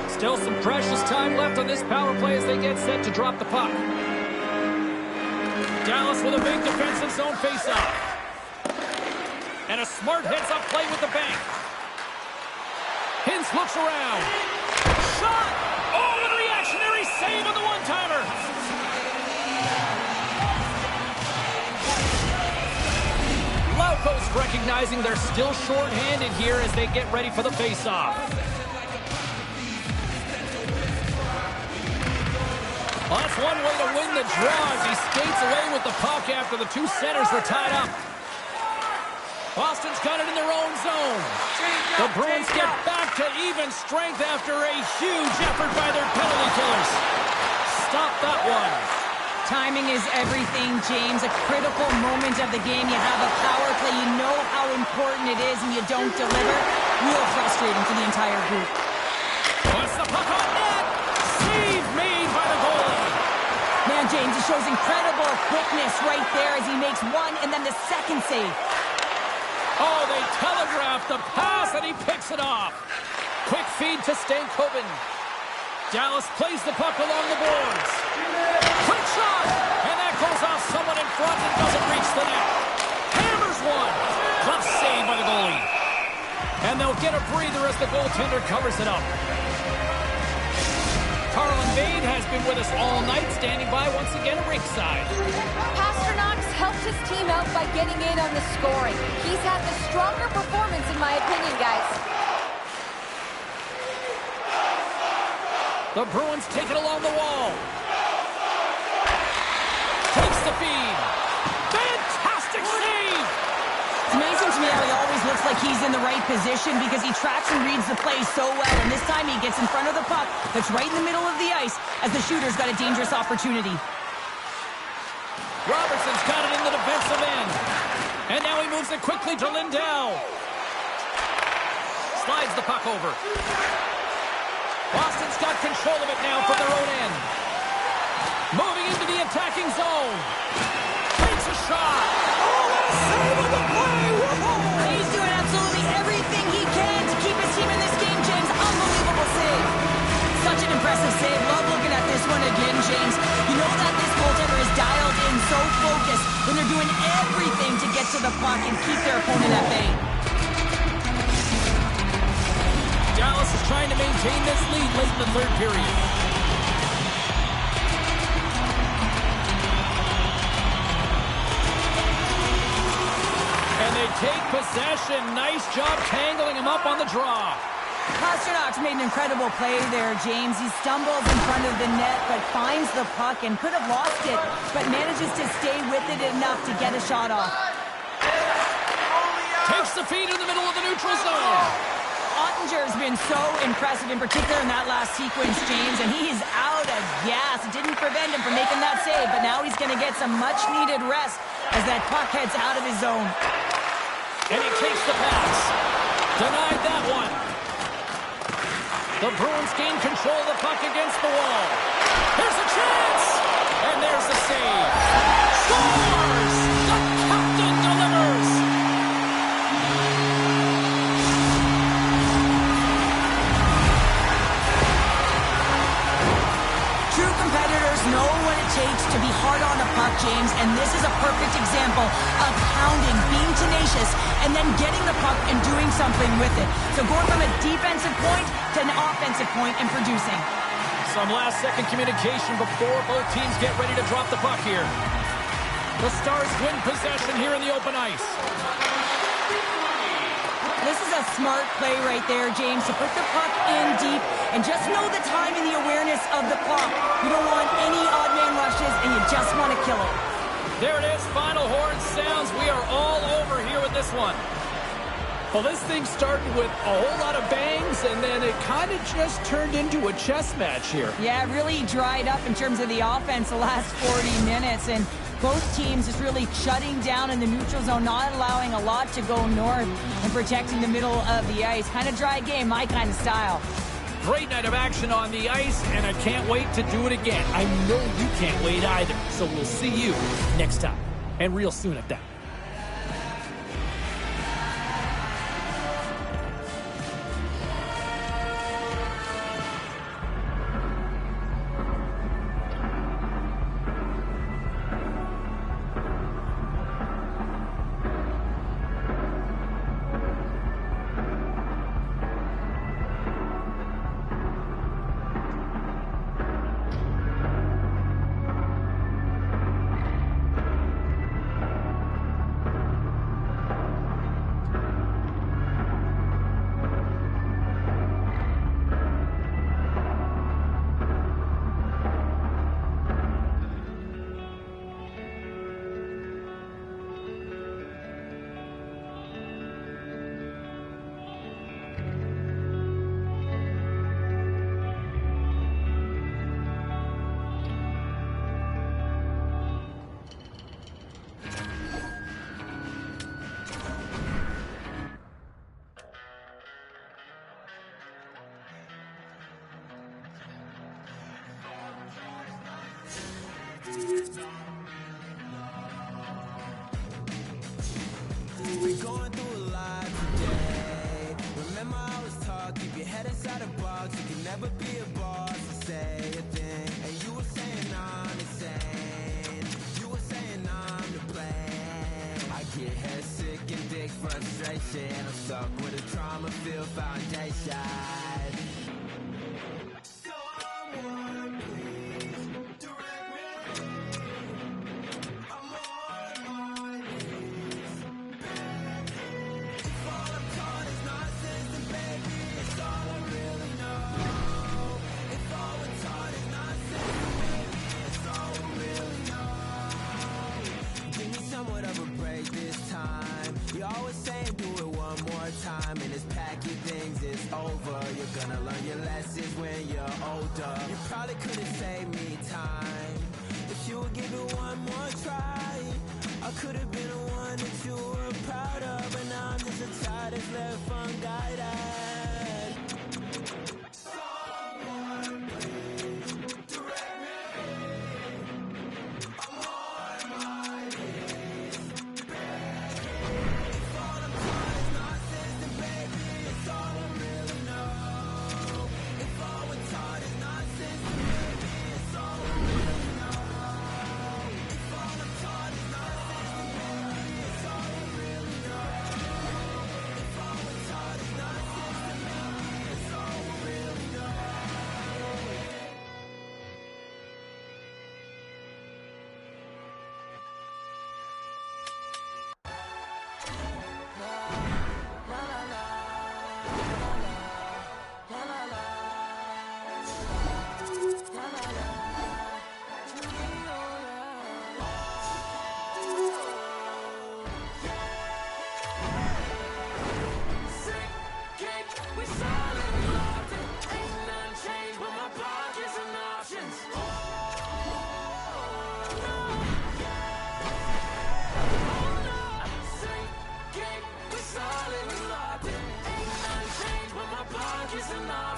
Still some precious time left on this power play as they get set to drop the puck. Dallas with a big defensive zone faceoff. And a smart heads-up play with the bank. Hintz looks around. Shot! Oh, and a reactionary save on the one-timer. Lauko's recognizing they're still short-handed here as they get ready for the faceoff. Well, that's one way to win the draw as he skates away with the puck after the 2 centers were tied up. Boston's got it in their own zone. The Bruins get back to even strength after a huge effort by their penalty killers. Stop that one. Timing is everything, James. A critical moment of the game. You have a power play. You know how important it is, and you don't deliver. Real frustrating for the entire group. Puts the puck on net. Save made by the goalie. Man, James, he shows incredible quickness right there as he makes one and then the second save. Oh, they telegraphed the pass, and he picks it off. Quick feed to Stankoven. Dallas plays the puck along the boards. Quick shot! And that goes off someone in front and doesn't reach the net. Hammers one. Tough save by the goalie. And they'll get a breather as the goaltender covers it up. Carlin Bade has been with us all night, standing by once again at ringside. Pastrnak helped his team out by getting in on the scoring. He's had the stronger performance, in my opinion, guys. The Bruins take it along the wall. Takes the feed. Fantastic save! It's amazing to me how he always looks like he's in the right position because he tracks and reads the play so well. And this time he gets in front of the puck that's right in the middle of the ice as the shooter's got a dangerous opportunity. Robertson's got it in the defensive end. And now he moves it quickly to Lindell. Slides the puck over. Boston's got control of it now from their own end. Moving into the attacking zone. Takes a shot. Oh, what a save on the play. Whoa. He's doing absolutely everything he can to keep his team in this game, James. Unbelievable save. Such an impressive save. Love looking at this one again, James. You know that this goaltender is dialed in, so focused when they're doing everything to get to the puck and keep their opponent at bay. Dallas is trying to maintain this lead late in the third period. And they take possession. Nice job tangling him up on the draw. Pasternak's made an incredible play there, James. He stumbles in front of the net, but finds the puck and could have lost it, but manages to stay with it enough to get a shot off. Takes the feed in the middle of the neutral zone. Ottinger's been so impressive, in particular in that last sequence, James, and he's out of gas. It didn't prevent him from making that save, but now he's going to get some much-needed rest as that puck heads out of his zone. And he takes the pass. Denied that one. The Bruins gain control of the puck against the wall. Here's a chance! And there's the save. Scores! The captain delivers! True competitors know what it takes to be hard on a puck, James, and this is a perfect example of pounding, being tenacious, and then getting the puck and doing something with it. So going from a defensive point to an offensive point and producing. Some last-second communication before both teams get ready to drop the puck here. The Stars win possession here in the open ice. This is a smart play right there, James, to put the puck in deep and just know the time and the awareness of the clock. You don't want any odd man rushes, and you just want to kill it. There it is, final horn sounds. We are all over here with this one. Well, this thing started with a whole lot of bangs, and then it kind of just turned into a chess match here. Yeah, it really dried up in terms of the offense the last 40 minutes, and both teams just really shutting down in the neutral zone, not allowing a lot to go north and protecting the middle of the ice. Kind of dry game, my kind of style. Great night of action on the ice, and I can't wait to do it again. I know you can't wait either, so we'll see you next time, and real soon at that. We're going through a lot today. Remember I was taught, keep your head inside a box. You can never be a boss and say a thing. And you were saying I'm insane. You were saying I'm to blame. I get head sick and big frustration. I'm stuck with a trauma-filled foundation. Someone please direct me. I'm on my knees. If all I'm taught is nonsense, then baby, it's all I really know. If all we're taught is nonsense, then baby, it's all we really know. Give me somewhat of a break this time. You always saying do it one more time, and this pack your things is over. You're gonna learn your lessons when you're older. You probably could've saved me time if you would give it one more try. I could've been the one that you were proud of, but now I'm just a child that's left unguided. Someone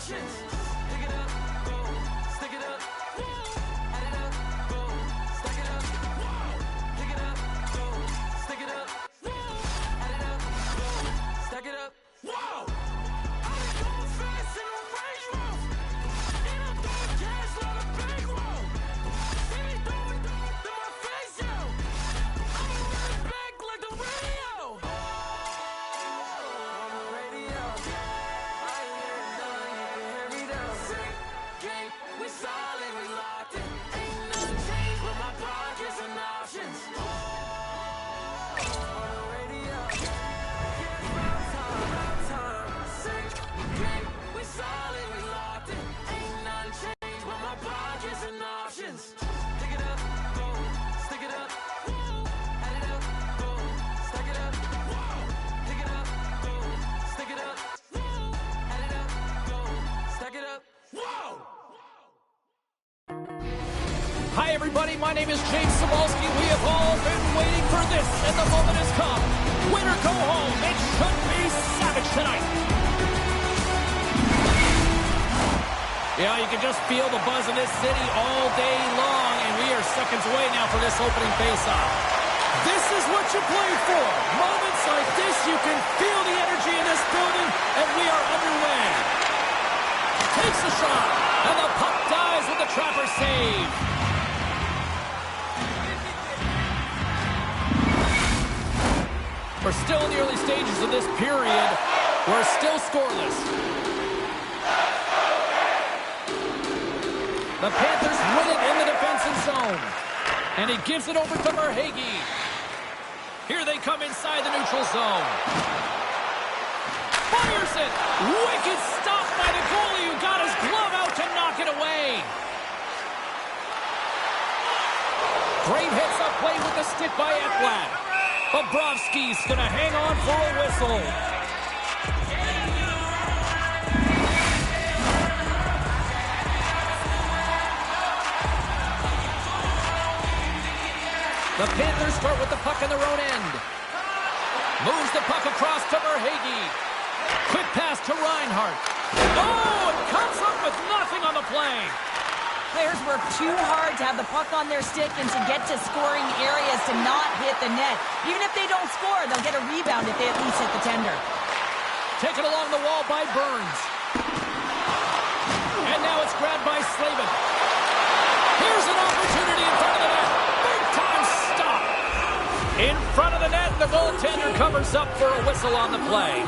options. Pick it up, go, stick it up. Add it up, go, stack it up. Pick it up, go, stick it up. Add it up, go, stack it up. Whoa! I be going fast in a Range Rover. And I'm throwing cash like a bankroll. See me throwing dope in my face, yo. I'ma run it back like the radio. On the radio. I ain't hearing none, you can hear me now. Sing, game, we solid, we locked in. Ain't nothing changed but my pockets and options. On the radio. Yeah, it's about time. Sing, game, we solid, we locked in. Ain't nothing changed but my pockets and options. Pick it up, go, stick it up. Add it up, go, stack it up. Pick it up, go, stick it up. Add it up, go, stack it up. Whoa! Hi, everybody. My name is James Cybulski. We have all been waiting for this, and the moment has come. Win or go home. It should be savage tonight. Yeah, you can just feel the buzz in this city all day long, and we are seconds away now for this opening face-off. This is what you play for. Moments like this, you can feel the energy in this building, and we are underway. Takes the shot, and the puck dies with the Trapper save. We're still in the early stages of this period. We're still scoreless. The Panthers win it in the defensive zone. And he gives it over to Verhaeghe. Here they come inside the neutral zone. Fires it! Wicked stop by the goalie who got his glove out to knock it away. Great heads-up play with the stick by Ekblad. Bobrovsky's gonna hang on for a whistle. The Panthers start with the puck in their own end. Moves the puck across to Verhaeghe. Quick pass to Reinhart. Oh, it comes up with nothing on the play. Players work too hard to have the puck on their stick and to get to scoring areas to not hit the net. Even if they don't score, they'll get a rebound if they at least hit the tender. Taken along the wall by Burns. And now it's grabbed by Slavin. Here's an opportunity in front of the net. Big time stop. In front of the net, the goaltender covers up for a whistle on the play.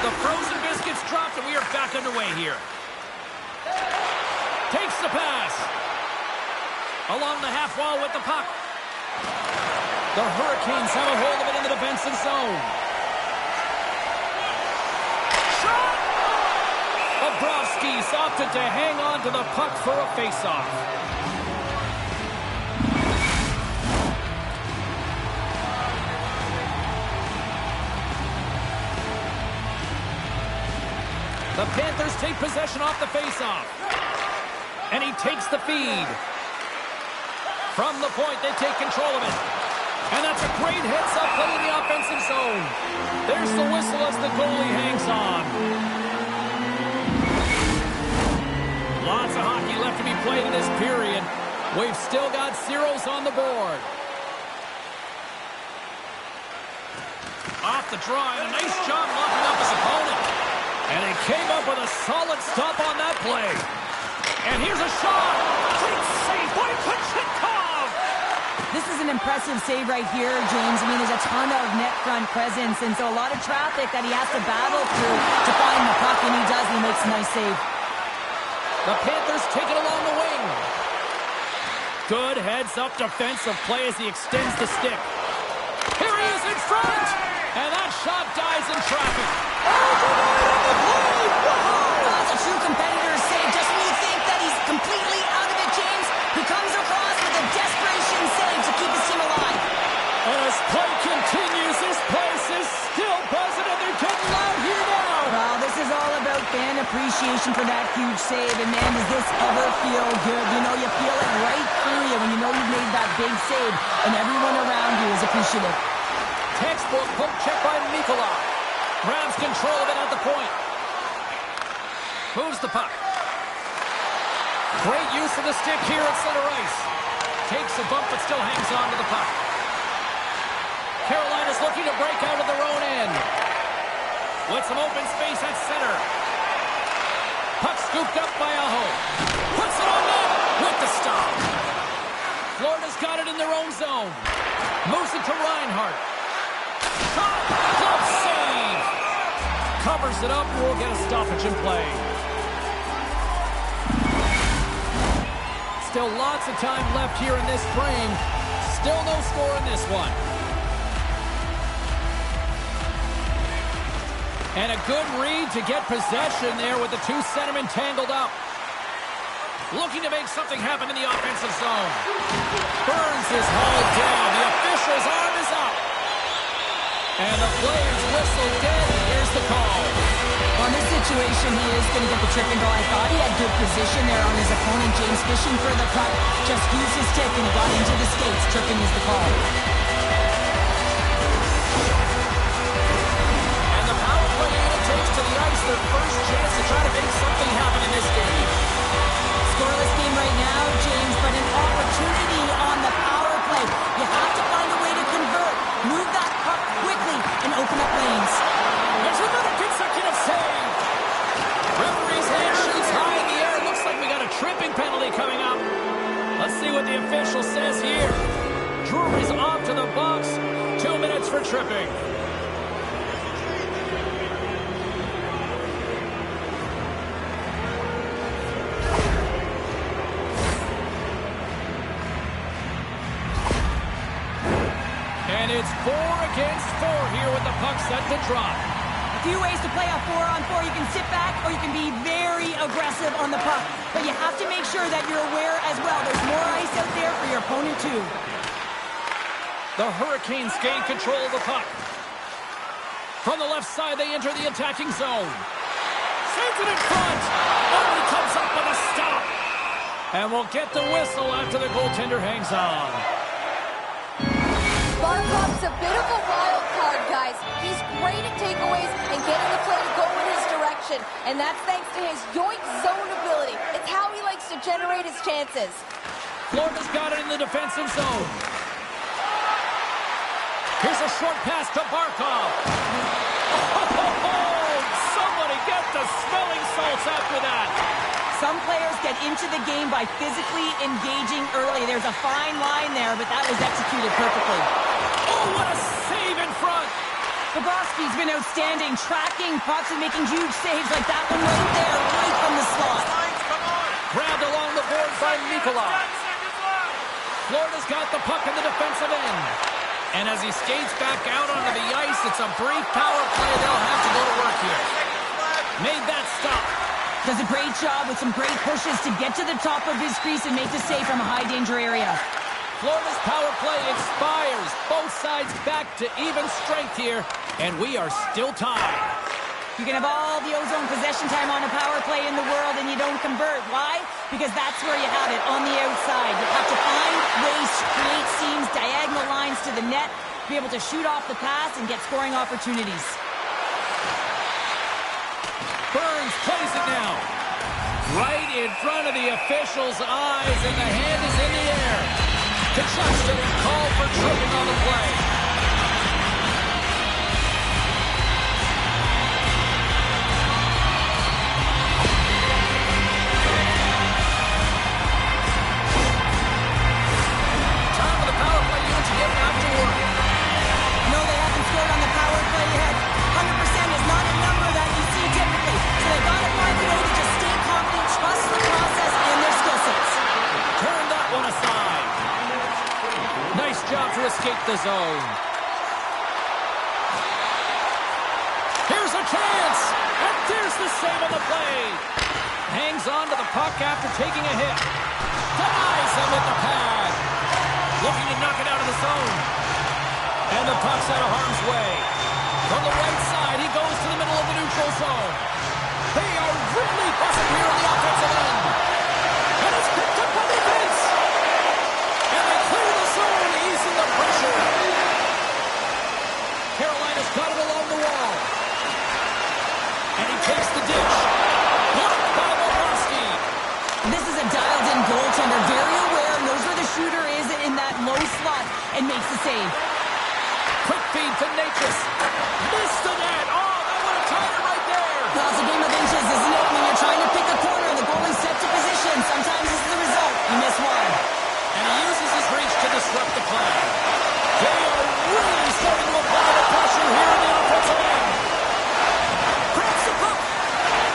The frozen biscuits dropped, and we are back underway here. Takes the pass. Along the half wall with the puck. The Hurricanes have a hold of it in the defensive zone. Shot! Bobrovsky's opted to hang on to the puck for a face-off. The Panthers take possession off the face-off. And he takes the feed. From the point, they take control of it. And that's a great heads-up play in the offensive zone. There's the whistle as the goalie hangs on. Lots of hockey left to be played in this period. We've still got zeros on the board. Off the draw, and a nice job locking up his opponent. And he came up with a solid stop on that play. And here's a shot. Great save by Kochetkov. This is an impressive save right here, James. I mean, there's a ton of net front presence, and so a lot of traffic that he has to battle through to find the puck, and he does, and he makes a nice save. The Panthers take it along the wing. Good heads-up defensive play as he extends the stick. Here he is in front, and that shot dies in traffic. That's a true competitor's save. Just when you think that he's completely out of it, James, he comes across with a desperation save to keep his team alive. And as play continues, this place is still buzzing, and they're getting loud here now. Well, this is all about fan appreciation for that huge save. And man, does this ever feel good. You know, you feel it right through you when you know you've made that big save and everyone around you is appreciative. Textbook poke check by Mikkola. Grabs control of it at the point. Moves the puck. Great use of the stick here at center ice. Takes a bump but still hangs on to the puck. Carolina's looking to break out of their own end. With some open space at center. Puck scooped up by Aho. Puts it on net with the stop. Florida's got it in their own zone. Moves it to Reinhart. Glove save. Covers it up and we'll get a stoppage in play. Still lots of time left here in this frame. Still no score in this one. And a good read to get possession there with the two centermen tangled up. Looking to make something happen in the offensive zone. Burns is hauled down. The official's arm is up. And the player's whistle dead. Here's the call. On this situation, he is going to get the tripping goal. I thought he had good position there on his opponent. James fishing for the puck. Just used his stick and he got into the skates. Tripping is the call. And the power play unit takes to the ice their first chance to try to make something happen in this game. Scoreless game right now, James, but an opportunity on the power play. You have to find a way to convert. Move that puck quickly and open up lanes. There's another consecutive save. Referee's hand shoots high in the air. Looks like we got a tripping penalty coming up. Let's see what the official says here. Drury's off to the box. 2 minutes for tripping. And it's 4 against 4 here with the puck set to drop. A few ways to play a 4-on-4. You can sit back or you can be very aggressive on the puck. But you have to make sure that you're aware as well. There's more ice out there for your opponent too. The Hurricanes gain control of the puck. From the left side, they enter the attacking zone. Sends it in front. Oh, he comes up with a stop. And we'll get the whistle after the goaltender hangs on. Barkov's a bit of a wild card, guys. He's great at takeaways and getting the play to go in his direction. And that's thanks to his yoink zone ability. It's how he likes to generate his chances. Florida's got it in the defensive zone. Here's a short pass to Barkov. Oh, somebody get the smelling salts after that. Some players get into the game by physically engaging early. There's a fine line there, but that was executed perfectly. Oh, what a save in front. Bobrovsky's been outstanding, tracking pucks and making huge saves like that one right there, right from the slot. Grabbed along the boards by Mikkola. Florida's got the puck in the defensive end. And as he skates back out onto the ice, it's a brief power play. They'll have to go to work here. Made that stop. Does a great job with some great pushes to get to the top of his crease and make the save from a high-danger area. Florida's power play expires. Both sides back to even strength here, and we are still tied. You can have all the ozone possession time on a power play in the world and you don't convert. Why? Because that's where you have it, on the outside. You have to find ways to create seams, diagonal lines to the net, to be able to shoot off the pass and get scoring opportunities. Burns plays it now. Right in front of the official's eyes, and the hand is in the air. Kachuk's getting called for tripping on the play. Time for the power play unit to get back to work. No, they haven't scored on the power play yet. 100% is not a number that you see typically. So they've got to find a way to just stay confident, trust the process and their skill sets. Turn that one aside. Nice job to escape the zone. Here's a chance. And there's the save on the play. Hangs on to the puck after taking a hit. Denies him with the pad. Looking to knock it out of the zone. And the puck's out of harm's way. From the right side, he goes to the middle of the neutral zone. They are really buzzing here in the offensive end. And it's picked up by the defense. And they clear the zone, easing the pressure. Carolina's got it along the wall. And he takes the dish. Blocked by Bobrovsky. This is a dialed-in goaltender, very aware, knows where the shooter is in that low slot, and makes the save. Quick feed to Natchez. Missed the net. Oh, that would have tied it right there. Well, it's a game of inches, isn't it? When you're trying to pick a corner and the goalie's set to position, sometimes this is the result. You miss one. And he uses his reach to disrupt the play. They are really starting to apply the pressure here in the offensive end. Grabs the puck.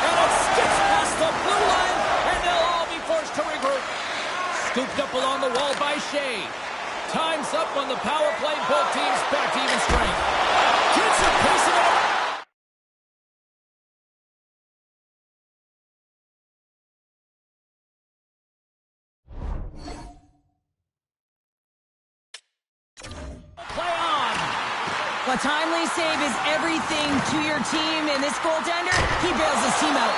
And it skips past the blue line, and they'll all be forced to regroup. Scooped up along the wall by Shea. Time's up on the power play. Both teams back to even strength. Gets it, pacing it up. Play on. A timely save is everything to your team, and this goaltender, he bails his team out.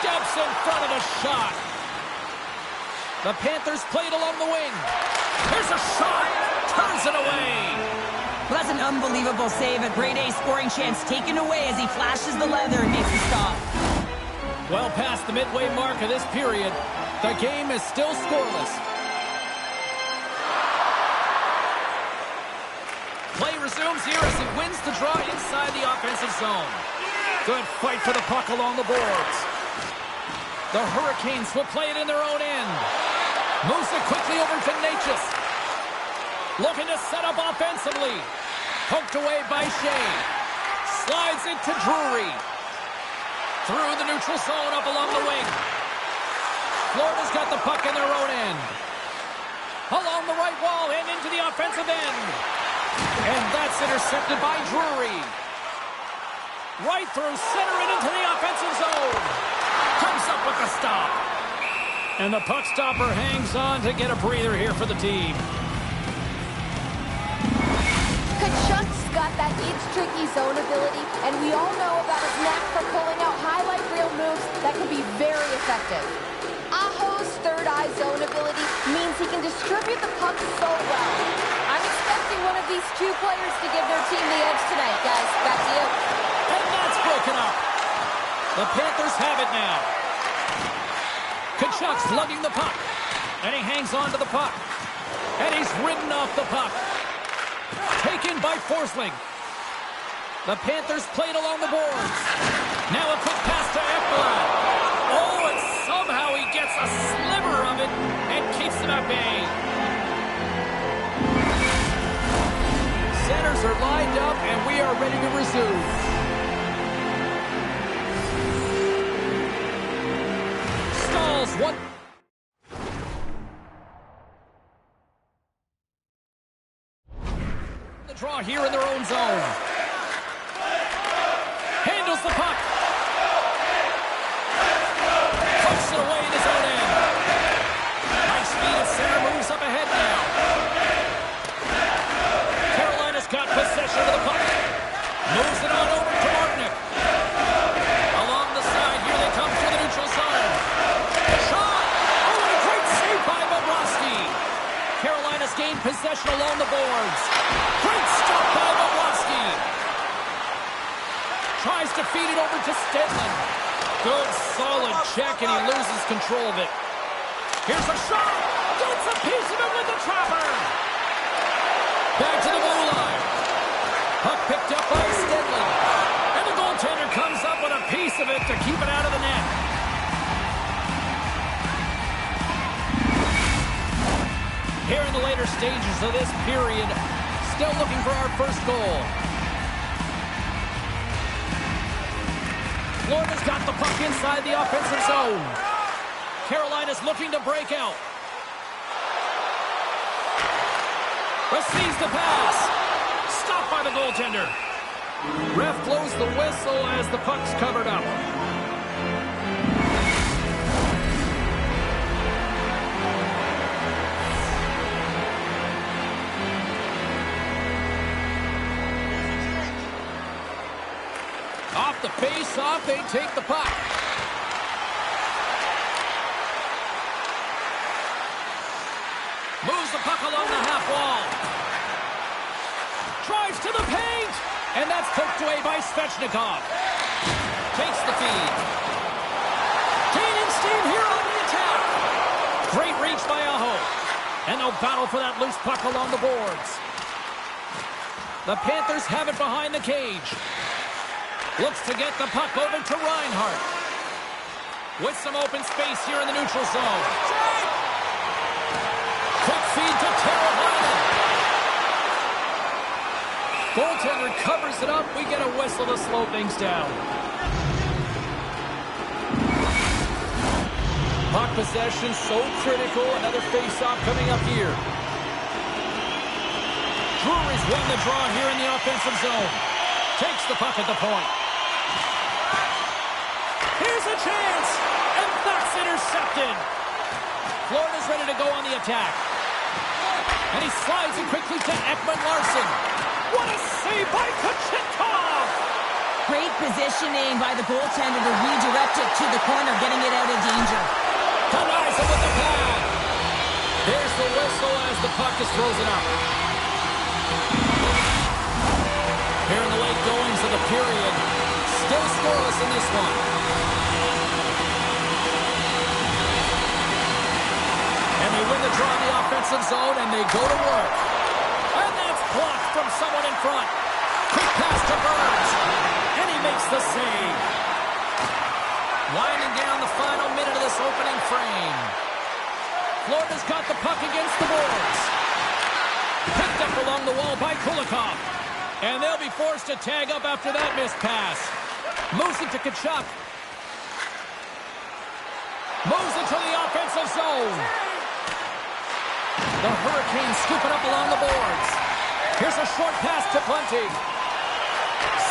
Steps in front of the shot. The Panthers played along the wing. Here's a shot. Turns it away. Well, that's an unbelievable save. A grade A scoring chance taken away as he flashes the leather and makes the stop. Well past the midway mark of this period, the game is still scoreless. Play resumes here as he wins the draw inside the offensive zone. Good fight for the puck along the boards. The Hurricanes will play it in their own end. Moves it quickly over to Natchez. Looking to set up offensively. Poked away by Shea. Slides it to Drury. Through the neutral zone up along the wing. Florida's got the puck in their own end. Along the right wall and into the offensive end. And that's intercepted by Drury. Right through center and into the offensive zone. Comes up with the stop. And the puck stopper hangs on to get a breather here for the team. Tkachuk's got that inch-tricky zone ability, and we all know about his knack for pulling out highlight reel moves that can be very effective. Aho's third-eye zone ability means he can distribute the puck so well. I'm expecting one of these two players to give their team the edge tonight, guys. Back to you. And that's broken up. The Panthers have it now. Tkachuk's lugging the puck. And he hangs on to the puck. And he's ridden off the puck. Taken by Forsling. The Panthers played along the boards. Now a quick pass to Ekblad. Oh, and somehow he gets a sliver of it and keeps it at bay. Centers are lined up and we are ready to resume. Stalls one. The draw here in their own zone. Handles the puck. Puts it away in his own end. High speed at center, moves up ahead now. Carolina's got possession of the puck. Moves it on over to Martinic. Along the side, here they come through the neutral zone. Shot! Oh, and a great save by Bobrovsky. Carolina's gained possession along the boards. Great stop by Bobrovsky. Tries to feed it over to Stedman. Good, solid check, and he loses control of it. Here's a shot. Gets a piece of it with the trapper. Back to the blue line. Puck picked up by Stedman. And the goaltender comes up with a piece of it to keep it out of the net. Here in the later stages of this period, still looking for our first goal. Florida's got the puck inside the offensive zone. Carolina's looking to break out. Receives the pass. Stopped by the goaltender. Ref blows the whistle as the puck's covered up. Off the face-off, they take the puck. Moves the puck along the half wall. Drives to the paint. And that's poked away by Svechnikov. Takes the feed. Gaining steam here on the attack. Great reach by Aho. And they'll battle for that loose puck along the boards. The Panthers have it behind the cage. Looks to get the puck over to Reinhart. With some open space here in the neutral zone. Quick feed to Teravainen. Goaltender covers it up. We get a whistle to slow things down. Puck possession so critical. Another face-off coming up here. Drury's won the draw here in the offensive zone. Takes the puck at the point. Here's a chance, and that's intercepted. Florida's ready to go on the attack. And he slides it quickly to Ekman Larsson. What a save by Kochetkov! Great positioning by the goaltender to redirect it to the corner, getting it out of danger. Denies it with the pad. There's the whistle as the puck is frozen up. Here in the late goings of the period, still scoreless in this one. And they win the draw in the offensive zone, and they go to work. And that's blocked from someone in front. Quick pass to Burns, and he makes the save. Winding down the final minute of this opening frame. Florida's got the puck against the boards. Picked up along the wall by Kulikov. And they'll be forced to tag up after that missed pass. Moves it to Tkachuk. Moves it to the offensive zone. The Hurricanes scoop it up along the boards. Here's a short pass to Bunting.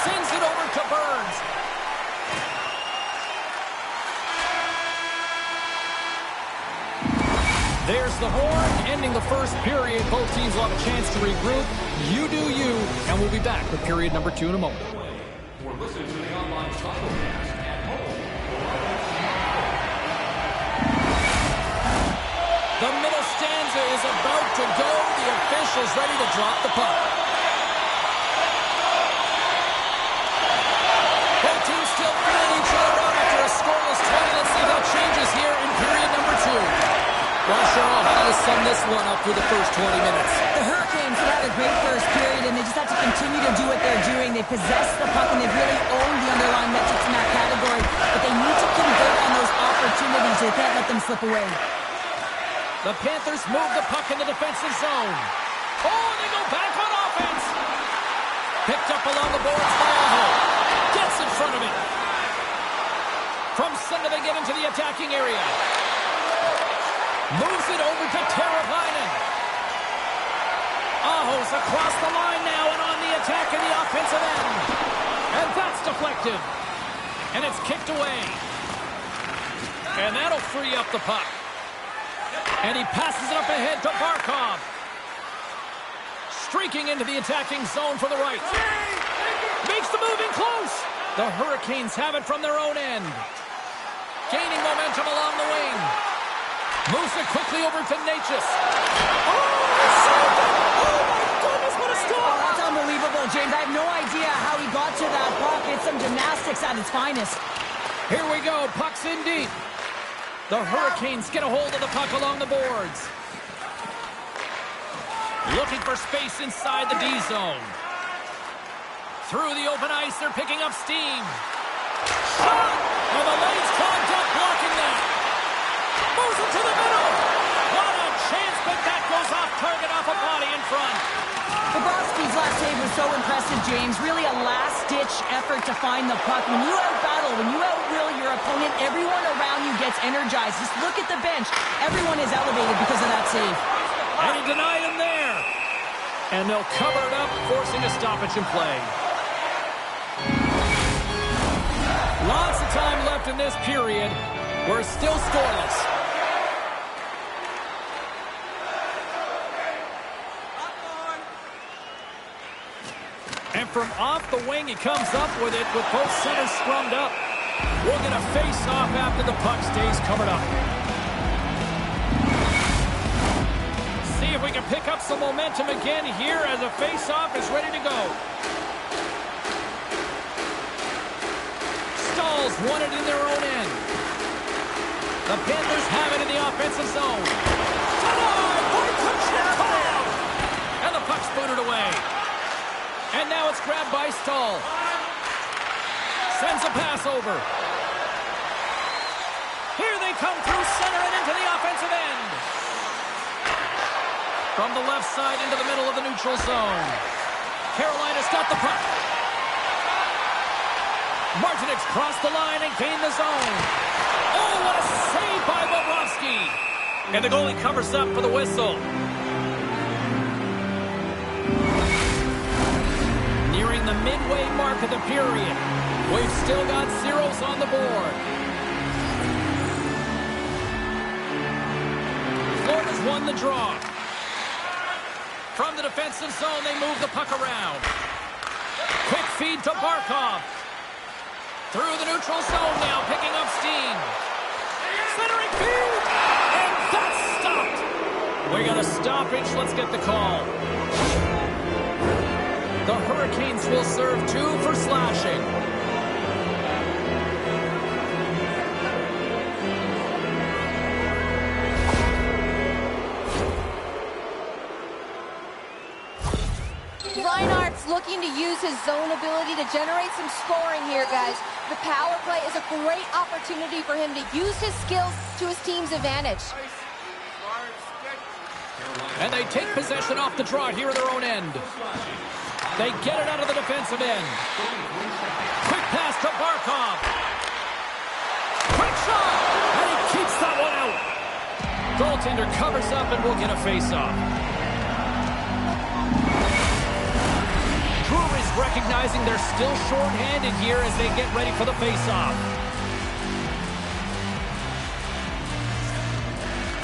Sends it over to Burns. There's the horn, ending the first period. Both teams will have a chance to regroup. You do you, and we'll be back with period number 2 in a moment. Or listen to the online simulcast at home. The middle stanza is about to go. The official's ready to drop the puck. Both teams still feeling each other out after a scoreless 20. Let's see how it changes here in period number 2. Well, Cheryl, how do you sum this one up through the first 20 minutes? The Hurricanes have had a great first period, and they just have to continue to do what they're doing. They possess the puck, and they've really owned the underlying metrics in that category. But they need to convert on those opportunities. They can't let them slip away. The Panthers move the puck in the defensive zone. Oh, and they go back on offense. Picked up along the boards by Aho. Gets in front of it. From center, they get into the attacking area. Moves it over to Teravainen. Aho's across the line now and on the attack in the offensive end. And that's deflected. And it's kicked away. And that'll free up the puck. And he passes it up ahead to Barkov. Streaking into the attacking zone for the right. Makes the move in close. The Hurricanes have it from their own end. Gaining momentum along the wing. Moves it quickly over to Necas. Oh, my goodness, what a stop! Oh, that's unbelievable, James. I have no idea how he got to that puck. It's some gymnastics at its finest. Here we go, puck's in deep. The Hurricanes get a hold of the puck along the boards. Looking for space inside the D zone. Through the open ice, they're picking up steam. Shot! And the lane's clogged up, blocking that. Moves it to the middle. What a chance, but that goes off target, off a body in front. Bobrovsky's last save was so impressive, James. Really a last-ditch effort to find the puck. When you out-battle, when you out-will your opponent, everyone around you gets energized. Just look at the bench. Everyone is elevated because of that save. And he denied him there. And they'll cover it up, forcing a stoppage in play. Lots of time left in this period. We're still scoreless. And from off the wing, he comes up with it with both centers scrummed up. We'll get a face-off after the puck stays covered up. See if we can pick up some momentum again here as a face-off is ready to go. Stahls won it in their own end. The Panthers have it in the offensive zone. And the puck's booted away. And now it's grabbed by Stahl. Sends a pass over. Here they come through center and into the offensive end. From the left side into the middle of the neutral zone. Carolina's got the puck. Martinez crossed the line and gained the zone. Oh, what a save by Bobrovsky. And the goalie covers up for the whistle. Nearing the midway mark of the period. We've still got zeros on the board. Florida's won the draw. From the defensive zone, they move the puck around. Quick feed to Barkov. Through the neutral zone now, picking up steam. Centering feed! And that's stopped! We got a stoppage. Let's get the call. The Hurricanes will serve 2 for slashing. Reinhart's looking to use his zone ability to generate some scoring here, guys. The power play is a great opportunity for him to use his skills to his team's advantage. And they take possession off the draw here in their own end. They get it out of the defensive end. Quick pass to Barkov. Quick shot! And he keeps that one out. Goaltender covers up and will get a face-off. Brewery's recognizing they're still short-handed here as they get ready for the face-off.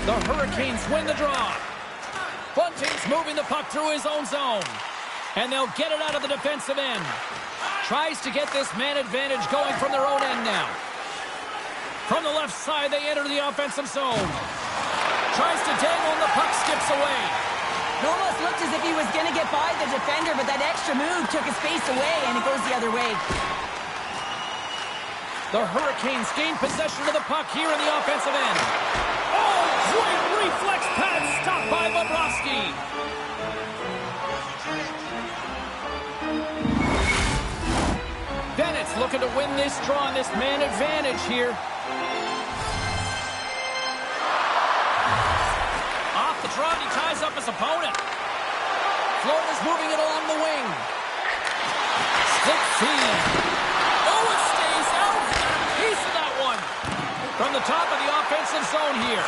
The Hurricanes win the draw. Bunting's moving the puck through his own zone. And they'll get it out of the defensive end. Tries to get this man advantage going from their own end now. From the left side, they enter the offensive zone. Tries to dangle and the puck skips away. It almost looked as if he was going to get by the defender, but that extra move took his face away, and it goes the other way. The Hurricanes gain possession of the puck here in the offensive end. Oh, great reflex pass stopped by Bobrovsky. Bennett's looking to win this draw on this man advantage here. Off the draw, he ties up his opponent. Florida's moving it along the wing. Stick feed. Oh, it stays out. Piece of that one. From the top of the offensive zone here.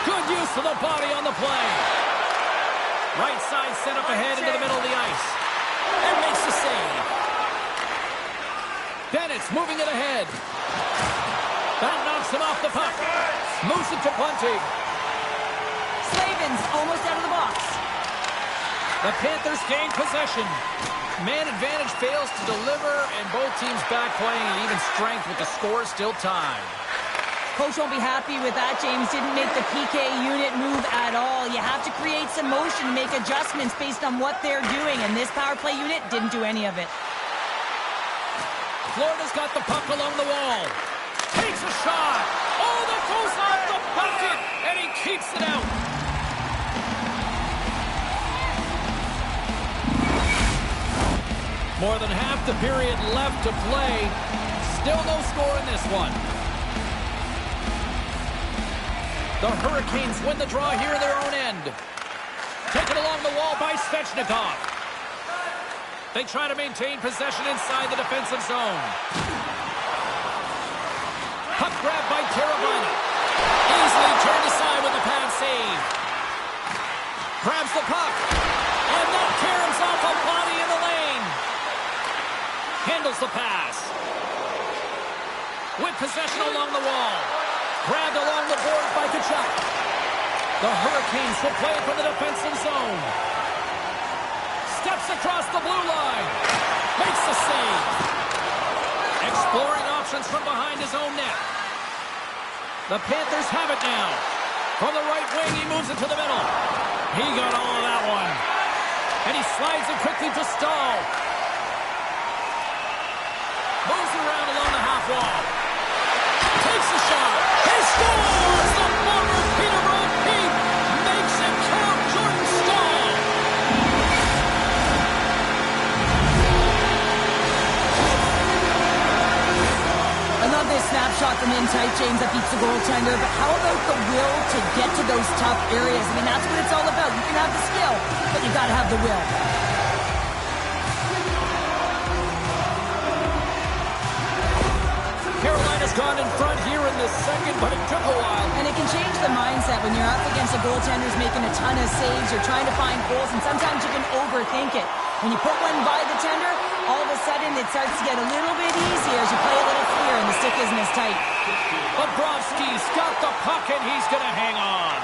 Good use of the body on the play. Right side set up ahead into the middle of the ice. And makes the save. Bennett's moving it ahead. That knocks him off the puck. Moves it to Bunting. Slavin's almost out of the box. The Panthers gain possession. Man advantage fails to deliver, and both teams back playing at even strength with the score still tied. Coach won't be happy with that. James didn't make the PK unit move at all. You have to create some motion, make adjustments based on what they're doing, and this power play unit didn't do any of it. Florida's got the puck along the wall. Takes a shot. Oh, that goes off the bucket, and he keeps it out. More than half the period left to play. Still no score in this one. The Hurricanes win the draw here in their own end. Taken along the wall by Svechnikov. They try to maintain possession inside the defensive zone. Puck grab by Teravainen. Easily turned aside with a pad save. Grabs the puck. And that caroms off a body in the lane. Handles the pass. With possession along the wall. Grabbed along the boards by Tkachuk. The Hurricanes will play it from the defensive zone. Looks across the blue line. Makes the save. Exploring options from behind his own net. The Panthers have it now. From the right wing, he moves it to the middle. He got all of that one. And he slides it quickly to Stahl. Moves around along the half wall. Takes the shot. He scores! The former Peterborough Peep makes it count. Jordan Stahl. I love this snapshot from in tight, James, that beats the goaltender, but how about the will to get to those tough areas? I mean, that's what it's all about. You can have the skill, but you got to have the will. Carolina's gone in front here in the second, but it took a while. And it can change the mindset when you're up against a goaltender who's making a ton of saves. You're trying to find goals, and sometimes you can overthink it. When you put one by the tender, all of a sudden it starts to get a little bit easier as you play a little freer and the stick isn't as tight. Bobrovsky's got the puck, and he's going to hang on.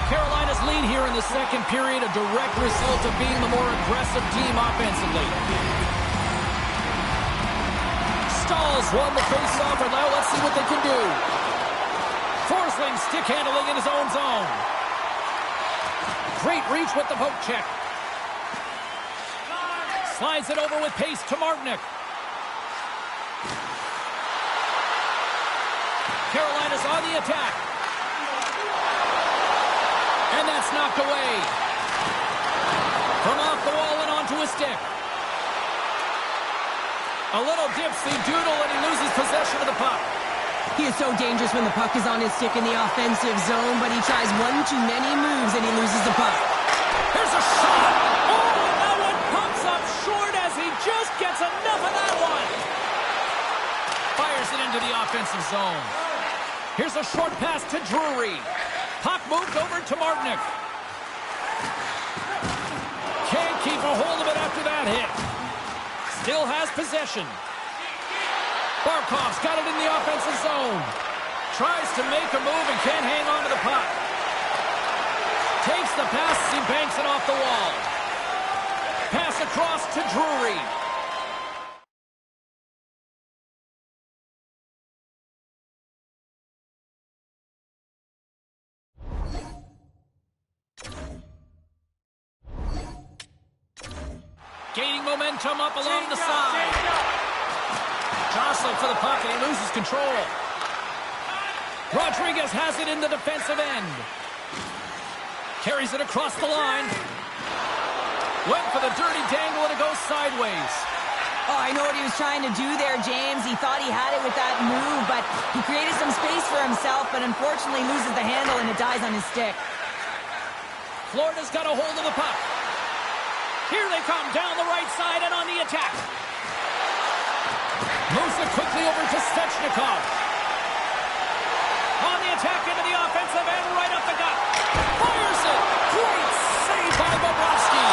Carolina's lead here in the second period, a direct result of being the more aggressive team offensively. Stahl's won the face-off, and now let's see what they can do. Forsling stick handling in his own zone. Great reach with the poke check. Slides it over with pace to Martinic. Carolina's on the attack. And that's knocked away. From off the wall and onto his stick. A little dipsy doodle, and he loses possession of the puck. He is so dangerous when the puck is on his stick in the offensive zone, but he tries one too many moves and he loses the puck. Here's a shot! Oh, and that one pops up short as he just gets enough of that one. Fires it into the offensive zone. Here's a short pass to Drury. Puck moved over to Martinic. Can't keep a hold of it after that hit. Still has possession. Barkov's got it in the offensive zone. Tries to make a move and can't hang on to the puck. Takes the pass as he banks it off the wall. Pass across to Drury. Gaining momentum up along the side. Jostling for the puck, and he loses control. Rodriguez has it in the defensive end. Carries it across the line. Went for the dirty dangle, and it goes sideways. Oh, I know what he was trying to do there, James. He thought he had it with that move, but he created some space for himself, but unfortunately loses the handle, and it dies on his stick. Florida's got a hold of the puck. Here they come down the right side and on the attack. Moves it quickly over to Svechnikov. On the attack into the offensive end, right up the gut. Fires it. Great save by Bobrovsky.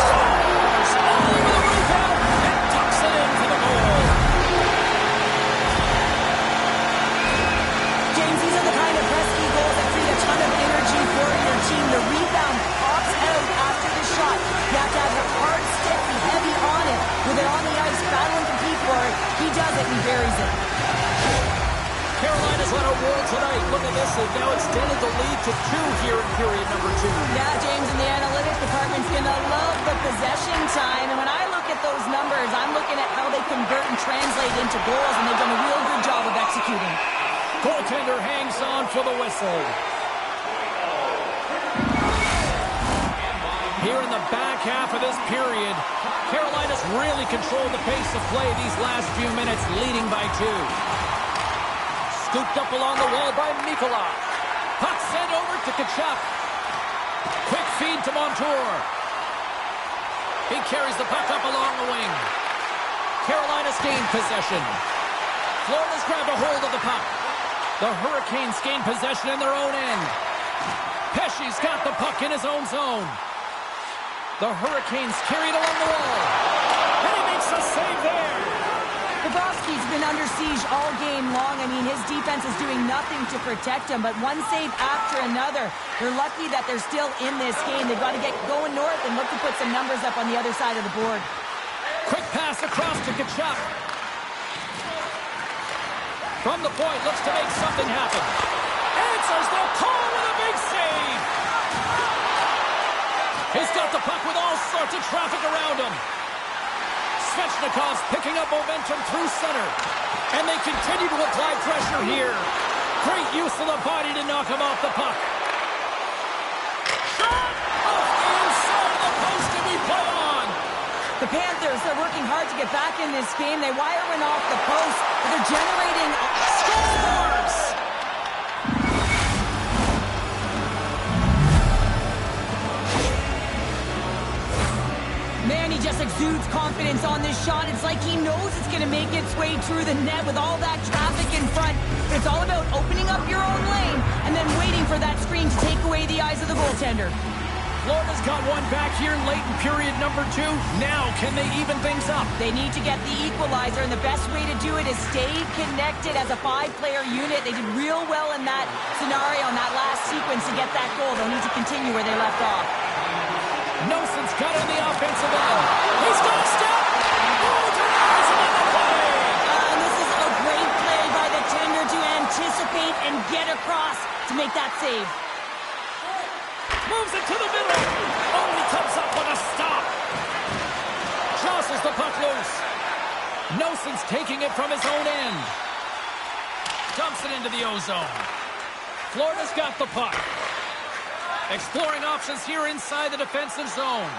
Scores all over the rebound and tucks it in for the goal. James, these are the kind of pesky goals that create a ton of energy for your team. The rebound pops out after the shot. You have to have your hard stick, be heavy on it. With it on the ice, battle and compete for it. He does it, and he buries it. Carolina's on a roll tonight. Look at this. They've now extended the lead to 2 here in period number 2. Yeah, James, and the analytics department's going to love the possession time. And when I look at those numbers, I'm looking at how they convert and translate into goals, and they've done a real good job of executing. Goaltender hangs on for the whistle. Here in the back half of this period, Carolina's really controlled the pace of play these last few minutes, leading by 2. Scooped up along the wall by Mikula. Puck sent over to Tkachuk. Quick feed to Montour. He carries the puck up along the wing. Carolina's gained possession. Florida's grabbed a hold of the puck. The Hurricanes gain possession in their own end. Pesci's got the puck in his own zone. The Hurricanes carry it along the wall. And he makes a save there. Bobrovsky's been under siege all game long. I mean, his defense is doing nothing to protect him, but one save after another. They're lucky that they're still in this game. They've got to get going north and look to put some numbers up on the other side of the board. Quick pass across to Tkachuk. From the point, looks to make something happen. Answers the call with a big save. He's got the puck with all sorts of traffic around him. Svechnikov's picking up momentum through center. And they continue to apply pressure here. Great use of the body to knock him off the puck. Shot! Off the inside of the post, and we play on. The Panthers are working hard to get back in this game. They wire one off the post, but they're generating scores! Man, he just exudes confidence on this shot. It's like he knows it's going to make its way through the net with all that traffic in front. But it's all about opening up your own lane and then waiting for that screen to take away the eyes of the goaltender. Florida's got one back here late in period number 2. Now, can they even things up? They need to get the equalizer, and the best way to do it is stay connected as a 5-player unit. They did real well in that scenario, in that last sequence, to get that goal. They'll need to continue where they left off. Nelson's got in the offensive end. He's got a step. Oh, denies him on the play. And this is a great play by the tender to anticipate and get across to make that save. Moves it to the middle. Oh, he comes up with a stop. Jostles the puck loose. Nelson's taking it from his own end. Dumps it into the O-zone. Florida's got the puck. Exploring options here inside the defensive zone.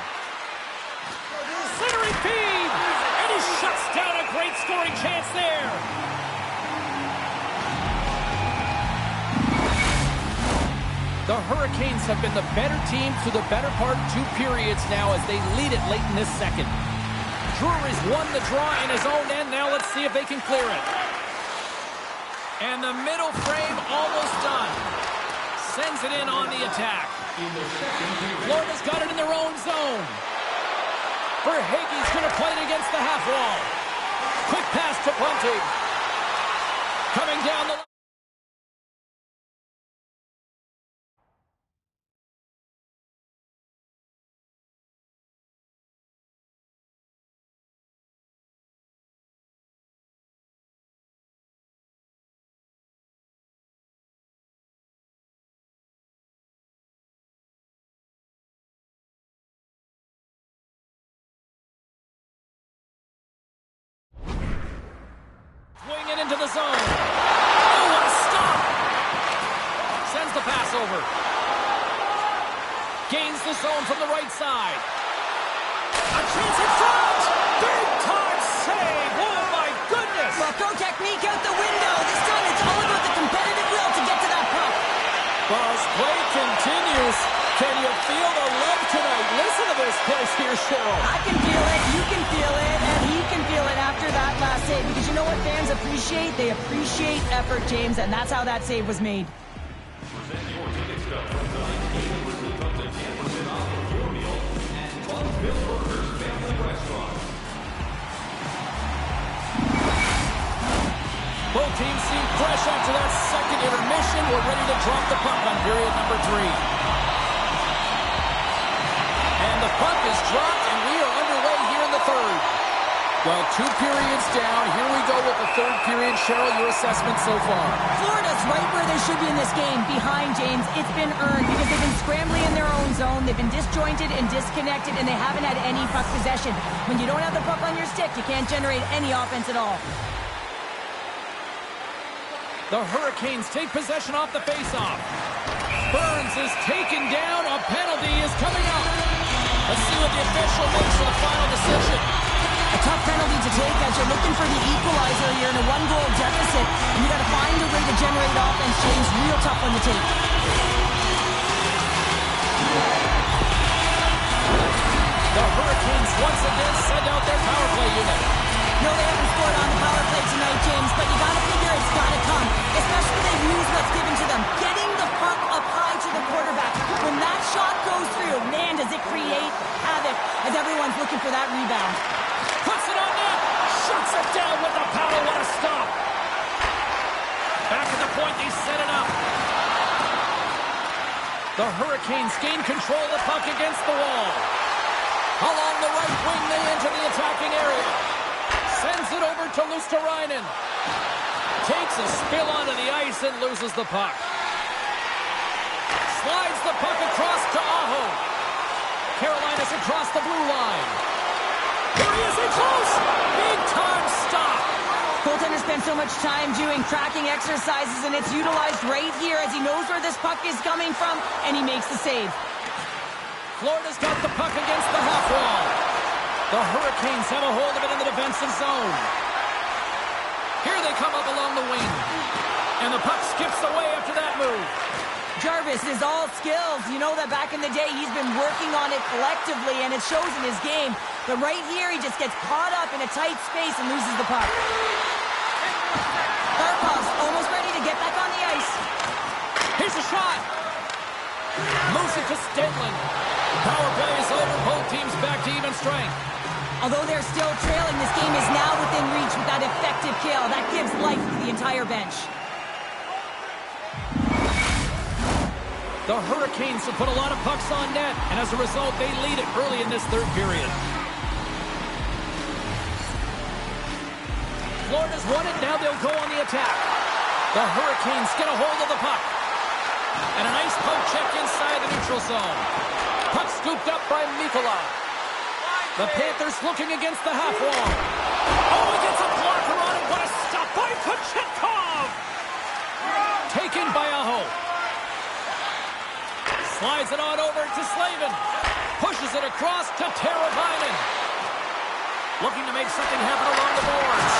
Centering feed! And he shuts down a great scoring chance there. The Hurricanes have been the better team through the better part of 2 periods now as they lead it late in this second. Drury's won the draw in his own end. Now let's see if they can clear it. And the middle frame almost done. Sends it in on the attack. Florida's got it in their own zone. Verhaeghe's going to play it against the half wall. Quick pass to Bunting. Coming down the... Swing it into the zone. Oh, what a stop! Sends the pass over. Gains the zone from the right side. A chance in front! Big time save! Oh my goodness! Well, throw technique out the window. This time it's all about the competitive will to get to that puck. Buzz play continues. Can you feel the love tonight? Listen to this place here, Cheryl. I can feel it, you can feel it, and he can feel it after that last save. Because you know what fans appreciate? They appreciate effort, James, and that's how that save was made. Present your ticket stub from tonight's game was the Tampa Memorial and Bug Bill Burgers Family Restaurant. Both teams seem fresh after that second intermission. We're ready to drop the puck on period number 3. And the puck is dropped, and we are underway here in the third. Well, 2 periods down. Here we go with the third period. Cheryl, your assessment so far? Florida's right where they should be in this game, behind James. It's been earned because they've been scrambling in their own zone. They've been disjointed and disconnected, and they haven't had any puck possession. When you don't have the puck on your stick, you can't generate any offense at all. The Hurricanes take possession off the faceoff. Burns is taken down. A penalty is coming up. Let's see what the official makes for the final decision. A tough penalty to take as you're looking for the equalizer here in a 1-goal deficit. And you got to find a way to generate offense, James. Real tough one to take. The Hurricanes once again send out their power play unit. No, they haven't scored on the power play tonight, James, but you got to figure it's got to come. Especially when they use what's given to them. Getting the puck up high to the quarterback. When that shot goes through, man, does it create havoc as everyone's looking for that rebound. Puts it on net. Shuts it down with the power. They set it up. The Hurricanes gain control of the puck against the wall. Along the right wing, they enter the attacking area. Sends it over to Luosterainen. Takes a spill onto the ice and loses the puck. Slides the puck across to Aho. Carolina's across the blue line. Here he is in close. Big time stop. Goaltender spends so much time doing tracking exercises, and it's utilized right here as he knows where this puck is coming from, and he makes the save. Florida's got the puck against the half wall. The Hurricanes have a hold of it in the defensive zone. Here they come up along the wing. And the puck skips away after that move. Jarvis is all skills. You know that back in the day, he's been working on it collectively, and it shows in his game. But right here, he just gets caught up in a tight space and loses the puck. Barkov's almost ready to get back on the ice. Here's a shot. Moves it to Stenlund. Power play is over. Both teams back to even strength. Although they're still trailing, this game is now within reach with that effective kill. That gives life to the entire bench. The Hurricanes have put a lot of pucks on net, and as a result, they lead it early in this third period. Florida's won it. Now they'll go on the attack. The Hurricanes get a hold of the puck. And a nice poke check inside the neutral zone. Puck scooped up by Mikkola. The Panthers looking against the half wall. Oh, he gets a blocker on it. What a stop by Kochetkov! Taken by Aho. Slides it on over to Slavin. Pushes it across to Teravainen. Looking to make something happen along the boards.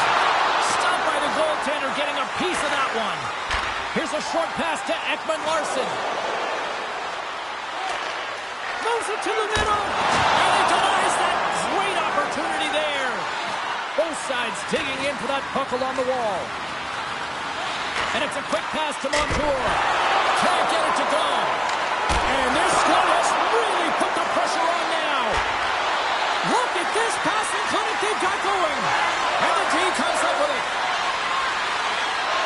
Stopped by the goaltender, getting a piece of that one. Here's a short pass to Ekman-Larsson. Moves it to the middle. And he denies that great opportunity there. Both sides digging in for that puck along the wall. And it's a quick pass to Montour. Can't get it to go. And this squad has really put the pressure on now. Look at this passing clinic they've got going. And the team comes up with it.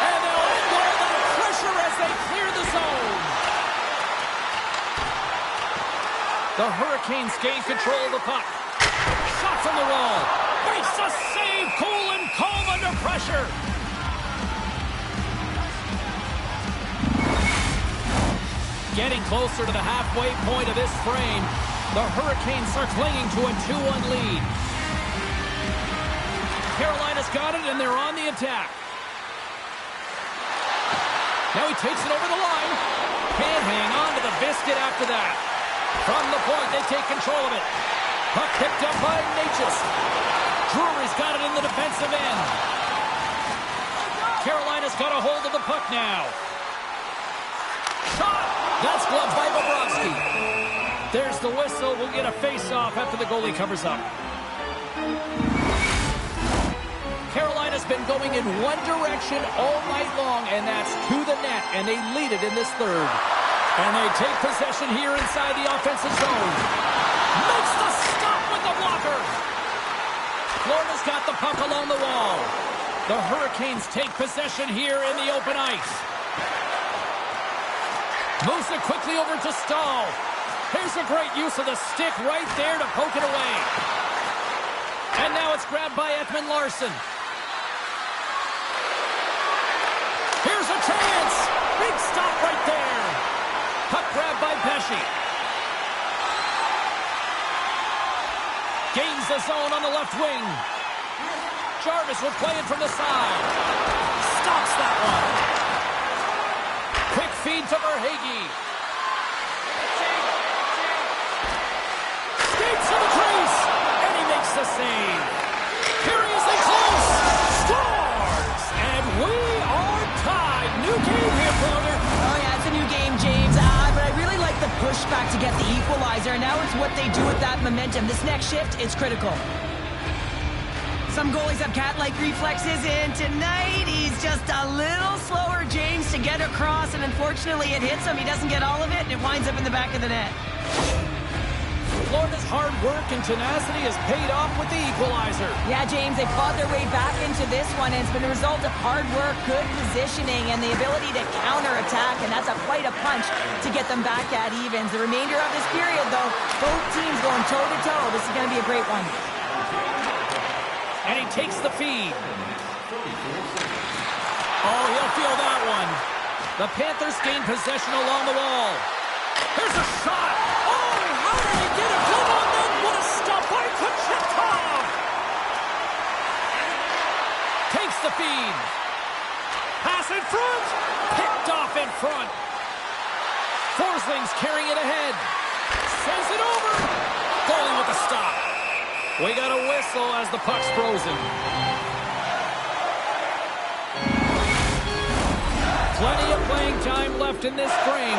And they'll end all that pressure as they clear the zone. The Hurricanes gain control of the puck. Shot from the wall. Makes a save. Cool and calm under pressure. Getting closer to the halfway point of this frame, the Hurricanes are clinging to a 2-1 lead. Carolina's got it, and they're on the attack. Now he takes it over the line. Can't hang on to the biscuit after that. From the point, they take control of it. Puck picked up by Necas. Drury's got it in the defensive end. Carolina's got a hold of the puck now. Shot! That's gloved by Bobrovsky. There's the whistle. We'll get a face-off after the goalie covers up. Carolina's been going in one direction all night long, and that's to the net, and they lead it in this third. And they take possession here inside the offensive zone. Makes the stop with the blocker. Florida's got the puck along the wall. The Hurricanes take possession here in the open ice. Moves it quickly over to Stahl. Here's a great use of the stick right there to poke it away. And now it's grabbed by Ekman-Larsson. Here's a chance. Big stop right there. Puck grabbed by Pesce. Gains the zone on the left wing. Jarvis will play it from the side. Stops that one. Quick feed to Verhaeghe. Skates to the crease, and he makes the save. Here he is in close. Scores! And we are tied. New game here, brother. Oh, yeah, it's a new game, James. But I really like the pushback to get the equalizer. Now it's what they do with that momentum. This next shift is critical. Some goalies have cat-like reflexes, and tonight he's just a little slower, James, to get across, and unfortunately it hits him. He doesn't get all of it, and it winds up in the back of the net. Florida's hard work and tenacity has paid off with the equalizer. Yeah, James, they fought their way back into this one, and it's been a result of hard work, good positioning, and the ability to counter-attack, and that's quite a punch to get them back at evens. The remainder of this period, though, both teams going toe-to-toe. This is going to be a great one. And he takes the feed. Oh, he'll feel that one. The Panthers gain possession along the wall. Here's a shot. Oh, how did he get it? Come on, then. What a stop by Kochetkov. Takes the feed. Pass in front. Picked off in front. Forsling's carrying it ahead. Sends it over. Goalie with a stop. We got a whistle as the puck's frozen. Plenty of playing time left in this frame.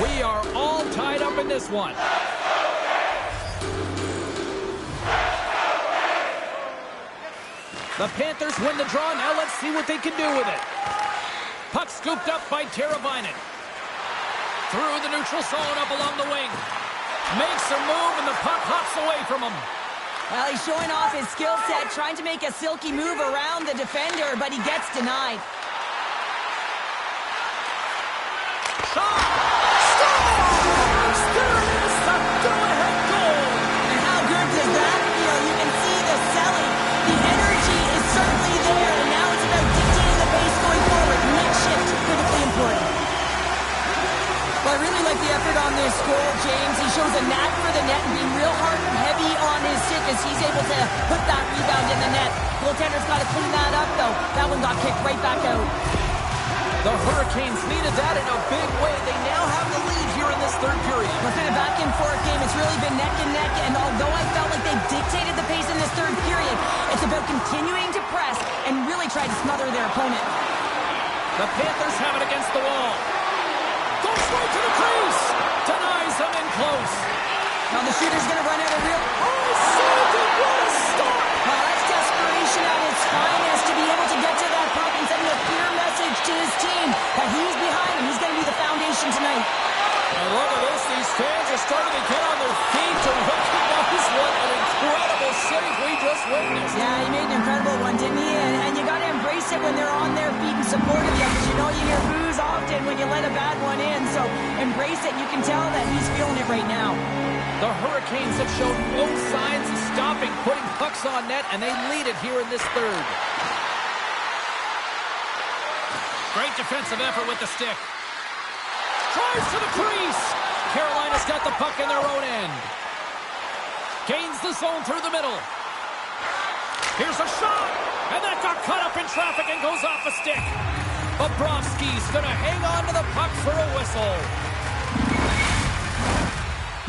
We are all tied up in this one. The Panthers win the draw. Now let's see what they can do with it. Puck scooped up by Teravainen. Through the neutral zone up along the wing. Makes a move and the puck hops away from him. Well, he's showing off his skill set, trying to make a silky move around the defender, but he gets denied. Shot! Scores! There it is, the go-ahead goal! And how good does that feel? You can see the selling. The energy is certainly there, and now it's about dictating the pace going forward. Next shift, critically important. Well, I really like the effort on this goal, James. He shows a knack for the net and being real hard and heavy on his stick as he's able to put that rebound in the net. Goaltender's got to clean that up, though. That one got kicked right back out. The Hurricanes needed that in a big way. They now have the lead here in this third period. It's been a back-and-forth game. It's really been neck and neck, and although I felt like they dictated the pace in this third period, it's about continuing to press and really try to smother their opponent. The Panthers have it against the wall. Goes right to the crease. Denies them in close. Now the shooter's going to run out of real... Oh, saved it. What a stop. Well, that's desperation at its finest to be able to get to that puck and send a clear message to his team that he's behind him. He's going to be the foundation tonight. And look at this. These fans are starting to get on their feet to recognize what an incredible save we just witnessed. Yeah, he made an incredible one, didn't he? And you got to embrace it when they're on their feet and support him, because you know you hear boos often when you let a bad one in. So embrace it. You can tell that he's feeling it right now. The Hurricanes have shown no signs of stopping, putting pucks on net, and they lead it here in this third. Great defensive effort with the stick. Drives to the crease. Carolina's got the puck in their own end. Gains the zone through the middle. Here's a shot. And that got caught up in traffic and goes off a stick. Bobrovsky's going to hang on to the puck for a whistle.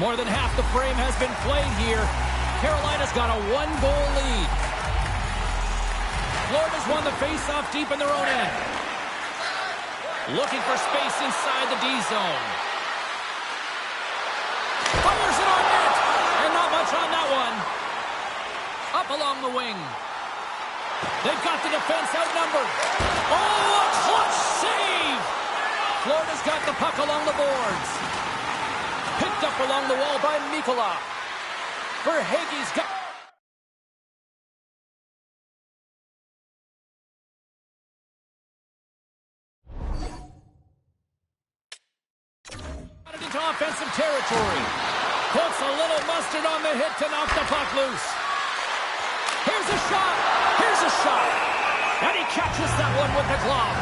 More than half the frame has been played here. Carolina's got a one-goal lead. Florida's won the face-off deep in their own end. Looking for space inside the D zone. Fires it on net. And not much on that one. Up along the wing. They've got the defense outnumbered. Oh, a clutch save. Florida's got the puck along the boards. Picked up along the wall by Mikkola. Verhaeghe's got... into offensive territory. Puts a little mustard on the hit to knock the puck loose. Here's a shot. Here's a shot. And he catches that one with the glove.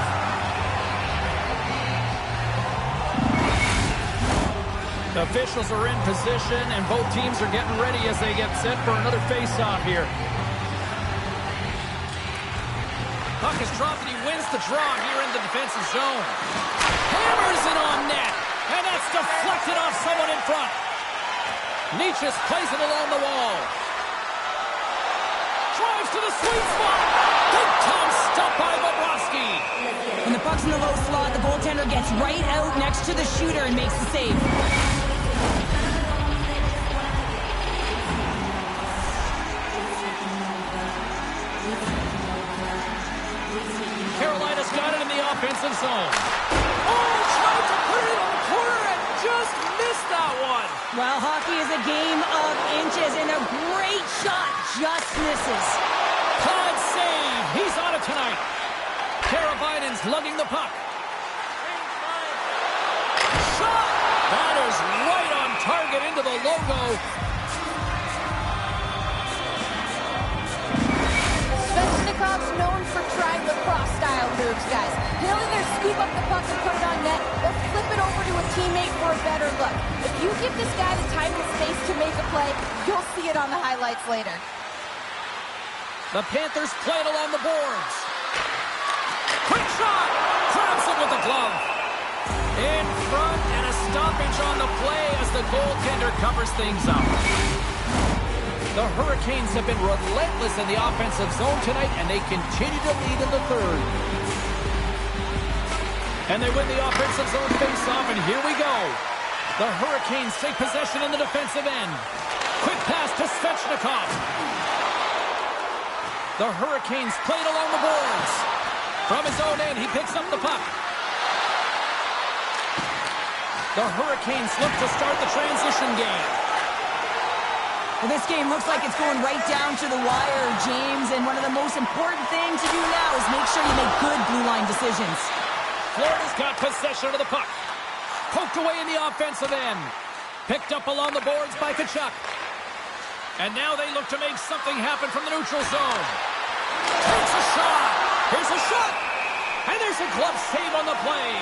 The officials are in position, and both teams are getting ready as they get set for another face-off here. Puck is dropped, and he wins the draw here in the defensive zone. Hammers it on net, and that's deflected off someone in front. Nietzsche plays it along the wall. Drives to the sweet spot. Big time stop by Bobrovsky. When the puck's in the low slot, the goaltender gets right out next to the shooter and makes the save. Carolina's got it in the offensive zone. Oh, tried to put it in the corner and just missed that one. Well, hockey is a game of inches, and a great shot just misses. Pod save. He's on it tonight. Karabainen's lugging the puck. Shot! That is right on target into the logo. Svechnikov's known for trying lacrosse-style moves, guys. He'll either scoop up the puck and put it on net, or flip it over to a teammate for a better look. If you give this guy the time and space to make a play, you'll see it on the highlights later. The Panthers play it along the boards. Quick shot! Grabs it with the glove. In front, and a stoppage on the play as the goaltender covers things up. The Hurricanes have been relentless in the offensive zone tonight, and they continue to lead in the third. And they win the offensive zone face-off, and here we go. The Hurricanes take possession in the defensive end. Quick pass to Svechnikov. The Hurricanes play it along the boards. From his own end, he picks up the puck. The Hurricanes look to start the transition game. Well, this game looks like it's going right down to the wire, James, and one of the most important things to do now is make sure you make good blue line decisions. Florida's got possession of the puck. Poked away in the offensive end. Picked up along the boards by Tkachuk. And now they look to make something happen from the neutral zone. Takes a shot. Here's a shot. And there's a glove save on the play.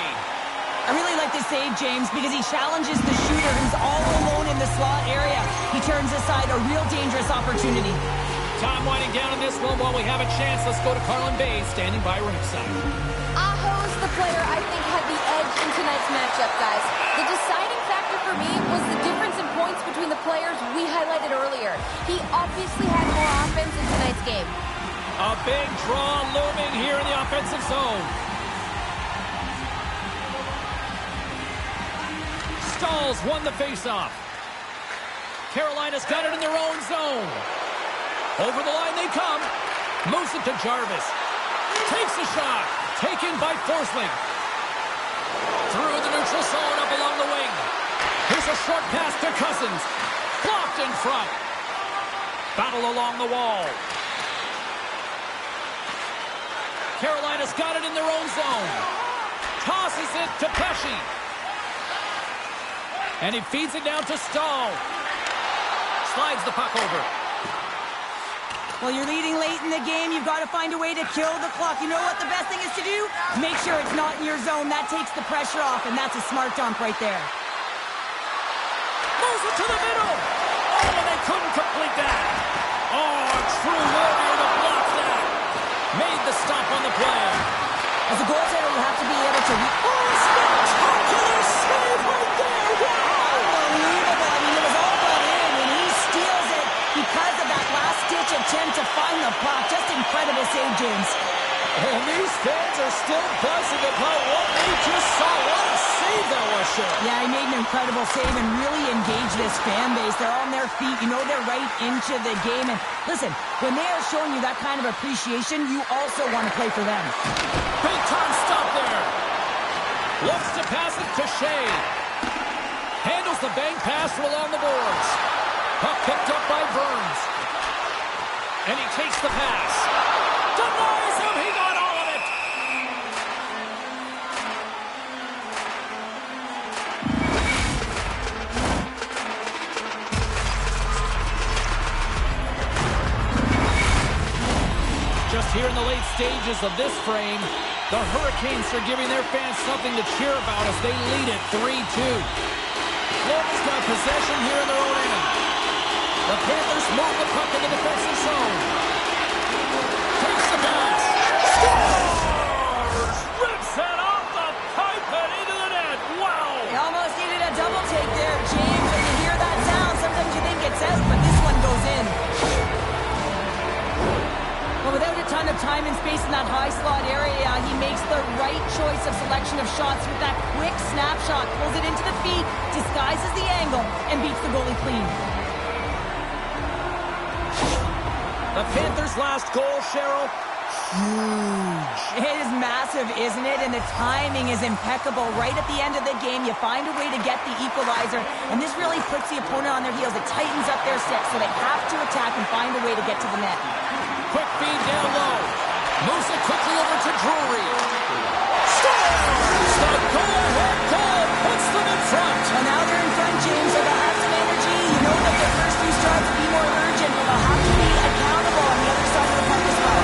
I really like this save, James, because he challenges the shooter who's all alone in the slot area. He turns aside a real dangerous opportunity. Time winding down on this one while we have a chance. Let's go to Carlin Bay, standing by ringside. Aho's the player I think had the edge in tonight's matchup, guys. The deciding factor for me was the difference in points between the players we highlighted earlier. He obviously had more offense in tonight's game. A big draw looming here in the offensive zone. Stahls won the faceoff. Carolina's got it in their own zone. Over the line they come. Moves it to Jarvis. Takes a shot. Taken by Forsling. Through the neutral zone up along the wing. Here's a short pass to Cousins. Blocked in front. Battle along the wall. Carolina's got it in their own zone. Tosses it to Pesce. And he feeds it down to Stahl. Slides the puck over. Well, you're leading late in the game. You've got to find a way to kill the clock. You know what the best thing is to do? Make sure it's not in your zone. That takes the pressure off, and that's a smart dump right there. Moves it to the middle. Oh, and they couldn't complete that. Oh, a true warrior to block that. Made the stop on the play. As a goaltender, you have to be able to... Oh, spectacular save right there! Wow! Unbelievable. I mean, it was all but in, and he steals it because of that last-ditch attempt to find the puck. Just incredible save, James. And these fans are still buzzing about what they just saw. What a save that was, Cheryl. Yeah, he made an incredible save and really engaged this fan base. They're on their feet. You know they're right into the game. And listen, when they are showing you that kind of appreciation, you also want to play for them. Big time stop there. Looks to pass it to Shea. Handles the bank pass along the boards. Puck picked up by Burns. And he takes the pass. Denies him. He got all of it. Just here in the late stages of this frame, the Hurricanes are giving their fans something to cheer about as they lead it 3-2. Florida's got possession here in their own end. The Panthers move the puck in the defensive zone. Takes the pass. Scores! Rips it off the pipe and into the net. Wow! They almost needed a double take there, James. When you hear that sound, sometimes you think it's out, but this one goes in. Well, without a ton of time and space in that high slot area, he makes the right choice of selection of shots with that quick snapshot, pulls it into the feet, disguises the angle, and beats the goalie clean. The Panthers' last goal, Cheryl, huge. It is massive, isn't it? And the timing is impeccable. Right at the end of the game, you find a way to get the equalizer, and this really puts the opponent on their heels. It tightens up their set, so they have to attack and find a way to get to the net. Quick feed down low. Moves it quickly over to Drury. Scores! The go-ahead goal puts them in front. Well, now they're in front, James, so they'll have some energy. You know that their first few strides will be more urgent, but they'll have to be accountable on the other side of the puck as well.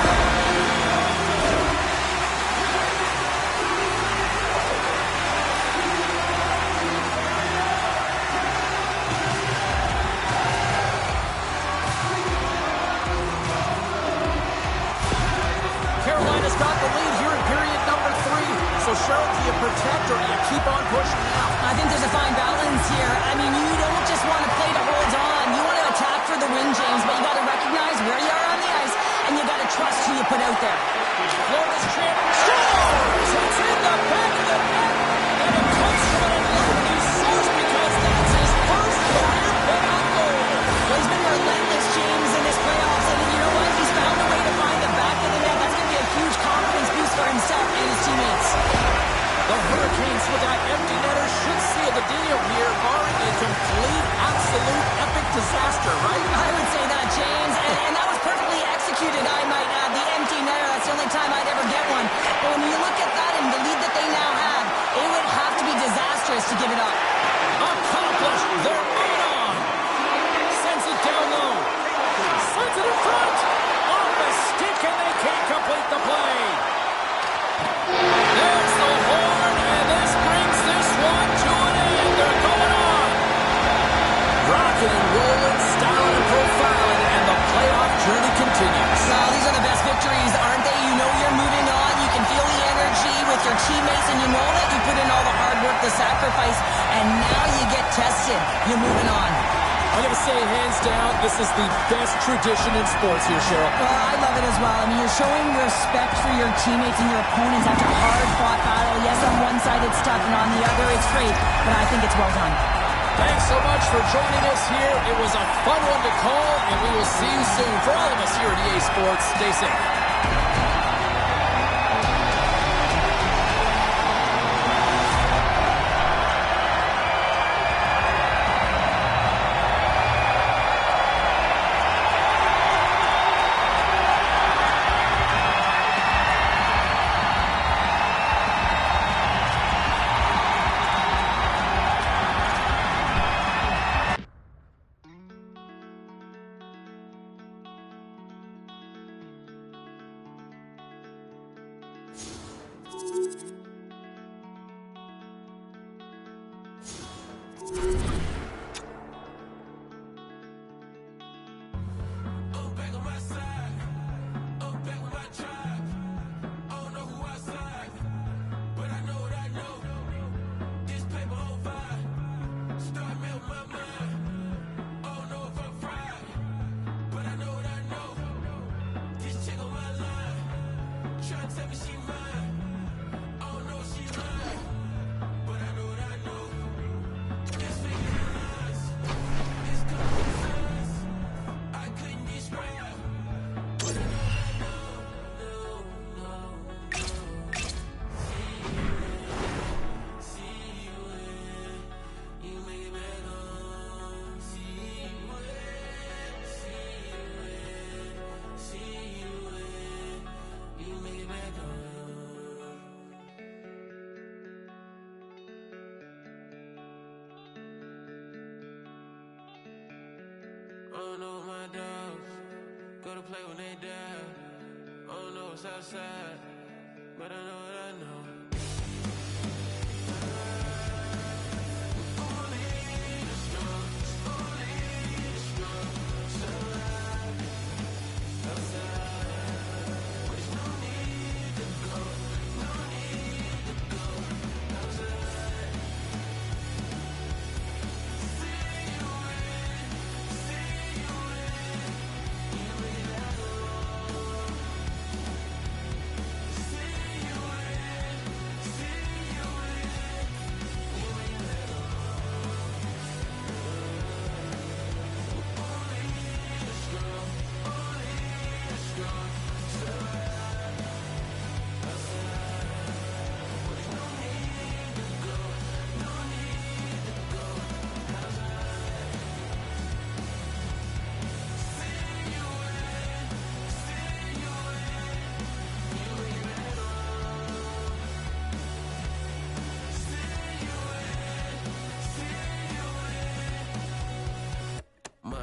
Carolina's got the lead here in period number 3. So, Cheryl, do you protect or do you keep on pushing now? I think there's a fine balance here. I mean, you don't just want to play to hold on. You want to attack for the win, James, but you got to recognize where you are on the ice, and you got to trust who you put out there. Florida's champ scores! It's in the back of the net, and it comes from an unlikely source because that's his first career playoff goal. Well, he's been relentless, James, in this playoffs, and you know what? He's found a way to find the back of the net. That's going to be a huge confidence boost for himself and his teammates. The Hurricanes with that empty netter should seal the deal here, barring a complete, absolute, epic disaster, right? I would say that, James, and that was perfectly executed, I might add. The empty netter, that's the only time I'd ever get one. But when you look at that and the lead that they now have, it would have to be disastrous to give it up. Accomplished. They're moving on. Sends it down low. Sends it in front. Off the stick, and they can't complete the play. There's the horn, and this brings this one to an end. They're going on. Rocking and rolling, styling and profiling, and the playoff journey continues. Well, these are the best victories, aren't they? You know you're moving on. You can feel the energy with your teammates, and you know that you put in all the hard work, the sacrifice, and now you get tested. You're moving on. I'm going to say, hands down, this is the best tradition in sports here, Cheryl. Well, I love it as well. I mean, you're showing respect for your teammates and your opponents after a hard-fought battle. Yes, on one side it's tough, and on the other it's great, but I think it's well done. Thanks so much for joining us here. It was a fun one to call, and we will see you soon. For all of us here at EA Sports, stay safe. Play when they die. Oh no, it's outside, but I know what I know.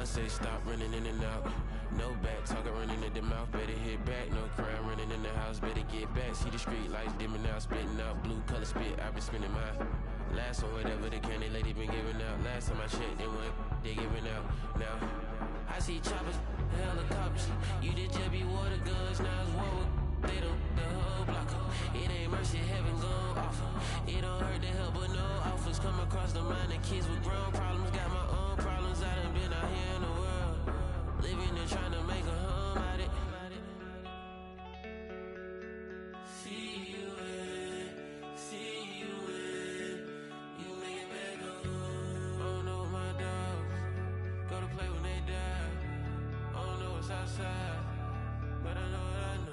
say stop running in and out. No back, talking running in the mouth. Better hit back, no crime running in the house. Better get back, see the street lights dimming out. Spitting out blue color spit, I've been spinning mine. Last one, whatever the candy lady been giving out. Last time I checked, they went, they giving out. Now, I see choppers, helicopters. You did just be water guns, now it's war with. They don't the whole block up. It ain't mercy, heaven gone off. It don't hurt to help, but no offers come across the mind of kids with grown problems. Got my own problems, I done been out here in the world. Living and trying to make a home out it. See you in, you make it back home. I don't know what my dogs go to play when they die. I don't know what's outside, but I know what I know.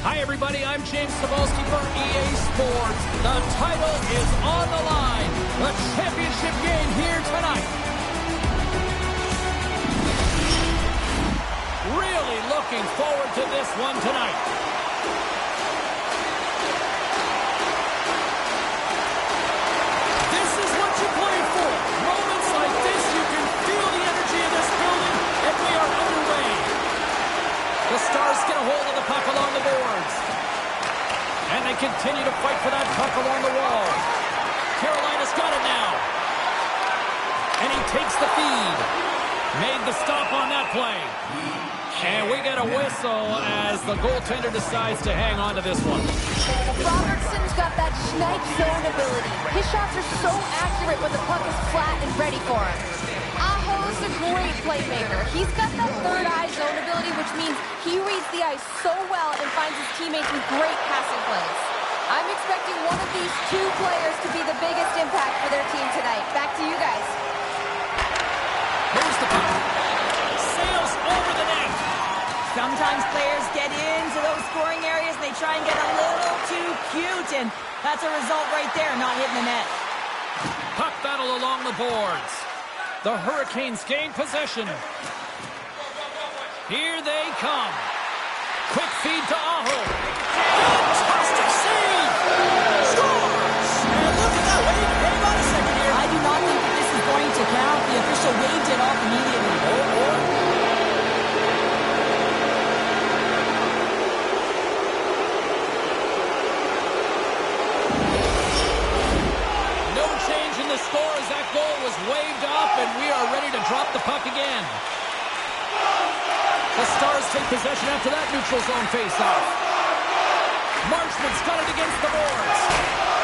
Hi, everybody. I'm James Cebulski for EA Sports. The title is on the line. The championship game here tonight. Really looking forward to this one tonight. This is what you play for. Moments like this, you can feel the energy of this building, and we are underway. The Stars get a hold of the puck along the boards. And they continue to fight for that puck along the wall. Carolina's got it now. And he takes the feed. Made the stop on that play. And we get a whistle as the goaltender decides to hang on to this one. Robertson's got that snipe zone ability. His shots are so accurate when the puck is flat and ready for him. Aho's a great playmaker. He's got that third eye zone ability, which means he reads the ice so well and finds his teammates with great passing plays. I'm expecting one of these two players to be the biggest impact for their team tonight. Back to you guys. Here's the puck. Sails over the net. Sometimes players get into those scoring areas and they try and get a little too cute, and that's a result right there, not hitting the net. Puck battle along the boards. The Hurricanes gain possession. Here they come. Quick feed to Aho. Fantastic save! Scores! And look at that wave. Hang on a second here. I do not think that this is going to count. The official waved it off immediately. No change in the score as that goal was waved off, and we are ready to drop the puck again. The Stars take possession after that neutral zone face-off. Marchman's got it against the boards.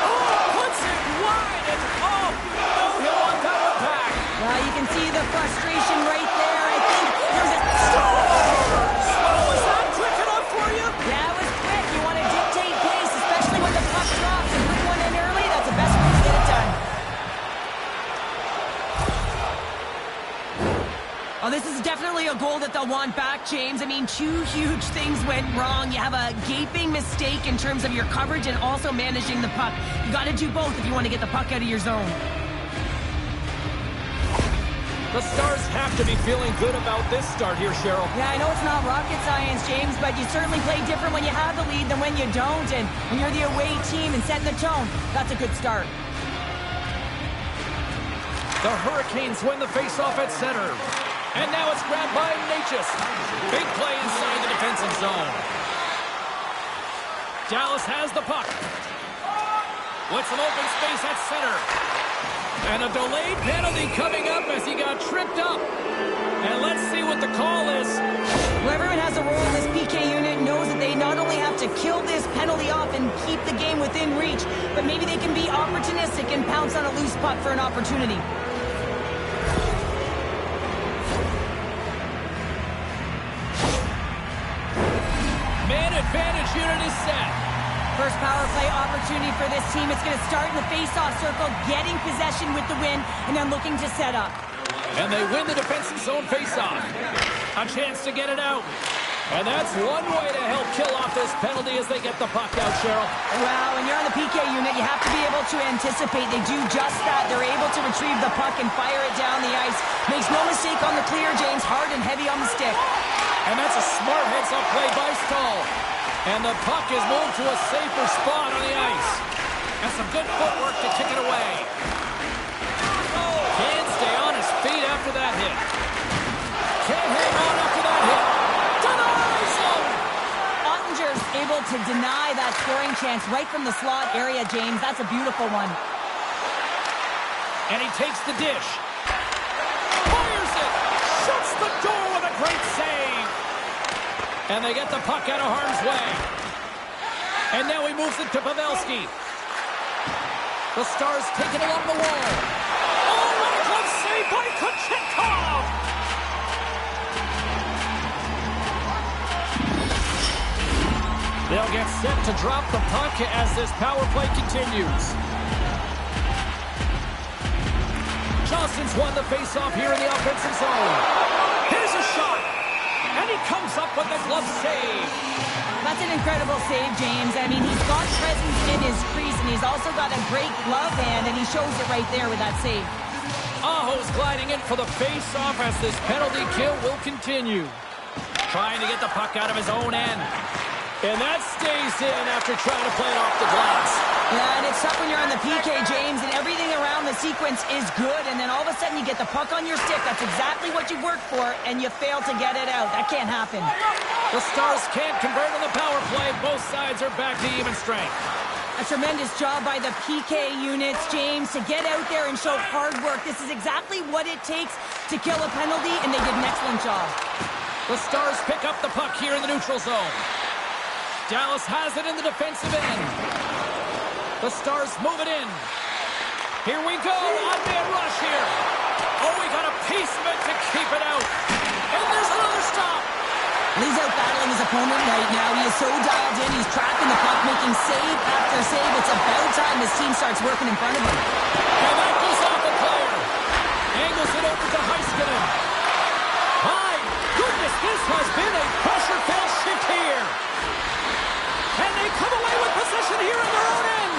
Oh, puts it wide, and oh, no, he'll want that one back. You can see the frustration right there. I think there's a... Scores! Oh, was that quick enough for you? Yeah, it was quick. You want to dictate pace, especially when the puck drops and put one in early. That's the best way to get it done. Oh, this is definitely a goal that they'll want back, James. I mean, two huge things went wrong. You have a gaping mistake in terms of your coverage and also managing the puck. You got to do both if you want to get the puck out of your zone. The Stars have to be feeling good about this start here, Cheryl. Yeah, I know it's not rocket science, James, but you certainly play different when you have the lead than when you don't. And when you're the away team and setting the tone, that's a good start. The Hurricanes win the faceoff at center. And now it's grabbed by Natchez. Big play inside the defensive zone. Dallas has the puck. With some open space at center. And a delayed penalty coming up as he got tripped up. And let's see what the call is. Well, everyone has a role in this PK unit and knows that they not only have to kill this penalty off and keep the game within reach, but maybe they can be opportunistic and pounce on a loose puck for an opportunity. Man advantage unit is set. First power play opportunity for this team. It's going to start in the face-off circle, getting possession with the win, and then looking to set up. And they win the defensive zone face-off. A chance to get it out. And that's one way to help kill off this penalty as they get the puck out, Cheryl. Well, when you're on the PK unit, you have to be able to anticipate. They do just that. They're able to retrieve the puck and fire it down the ice. Makes no mistake on the clear, James. Hard and heavy on the stick. And that's a smart heads-up play by Stahl. And the puck is moved to a safer spot on the ice. And some good footwork to kick it away. Can't stay on his feet after that hit. Can't hang on after that hit. Denies him! Ottinger's able to deny that scoring chance right from the slot area, James. That's a beautiful one. And he takes the dish. Fires it! Shuts the door with a great save! And they get the puck out of harm's way. And now he moves it to Pavelski. The Stars take it along the wall. Oh, what a glove save by Kochetkov! They'll get set to drop the puck as this power play continues. Johnson's won the face-off here in the offensive zone. Here's a shot. And he comes up with a glove save. That's an incredible save, James. I mean, he's got presence in his crease, and he's also got a great glove hand, and he shows it right there with that save. Aho's gliding in for the face-off as this penalty kill will continue. Trying to get the puck out of his own end. And that stays in after trying to play it off the glass. Yeah, and it's tough when you're on the PK, James, and everything around the sequence is good, and then all of a sudden you get the puck on your stick. That's exactly what you worked for, and you fail to get it out. That can't happen. The Stars can't convert on the power play. Both sides are back to even strength. A tremendous job by the PK units, James, to get out there and show hard work. This is exactly what it takes to kill a penalty, and they did an excellent job. The Stars pick up the puck here in the neutral zone. Dallas has it in the defensive end. The Stars move it in. Here we go. On-man rush here. Oh, we got a piece of it to keep it out. And there's another stop. He's out battling his opponent right now. He is so dialed in. He's tracking the puck, making save after save. It's about time his team starts working in front of him. And that goes off the player. Angles it over to Heiskanen. My goodness, this has been a pressure-filled shift here. And they come away with possession here in their own end.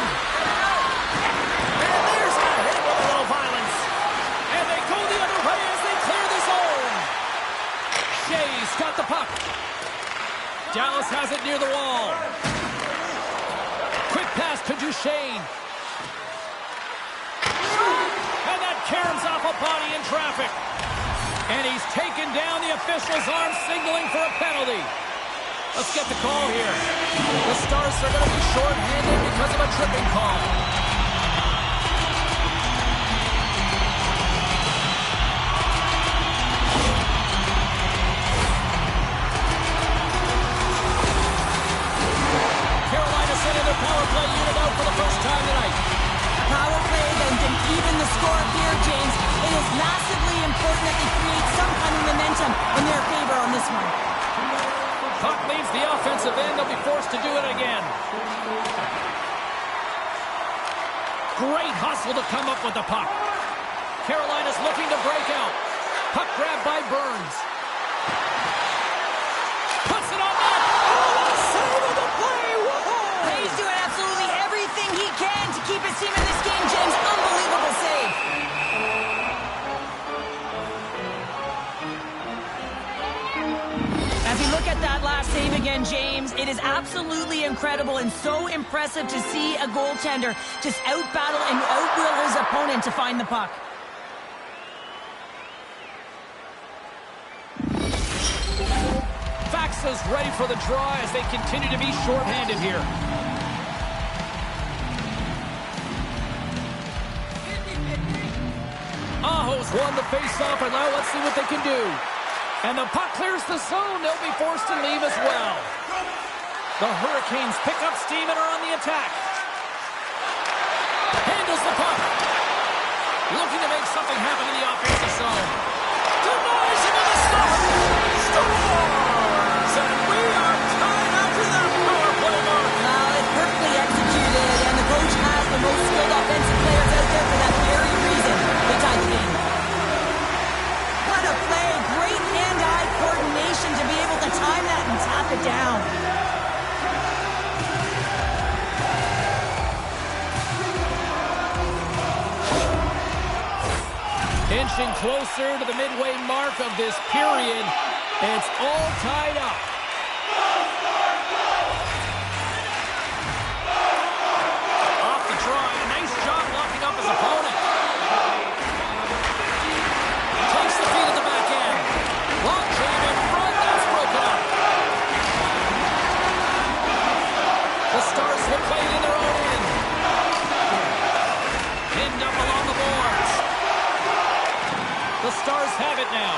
And there's a hit with a little violence. And they go the other way as they clear the zone. Shea's got the puck. Dallas has it near the wall. Quick pass to Duchesne. And that caroms off a body in traffic. And he's taken down the official's arm, signaling for a penalty. Let's get the call here. The Stars are going to be short-handed because of a tripping call. Carolina sending their power play unit out for the first time tonight. Power play and can even the score here, James. It is massively important that they create some kind of momentum in their favor on this one. Puck leaves the offensive end. They'll be forced to do it again. Great hustle to come up with the puck. Carolina's looking to break out. Puck grab by Burns. Puts it on net. Oh, what a save of the play. Whoa! He's doing absolutely everything he can to keep his team in this game, James. Unbelievable save. As we look at that last save again, James, it is absolutely incredible and so impressive to see a goaltender just out-battle and out-will his opponent to find the puck. Faxa's ready for the draw as they continue to be short-handed here. Aho's won the face-off, and now let's see what they can do. And the puck clears the zone. They'll be forced to leave as well. The Hurricanes pick up steam and are on the attack. Handles the puck. Looking to make something happen in the offensive zone. Denies him in the stop. Scores! And we are tied after that power play mark. It's perfectly executed, and the coach has the most skilled offensive players out there for that very reason. They tied the game. What a play. Great hand-eye coordination to be able to time that and down. Inching closer to the midway mark of this period. It's all tied up. Off the draw, a nice job locking up his opponent. Takes the feet at the back end. Long jam in front, that's broken up. The Stars have played in their own end. Pinned up along the boards. The Stars have it now.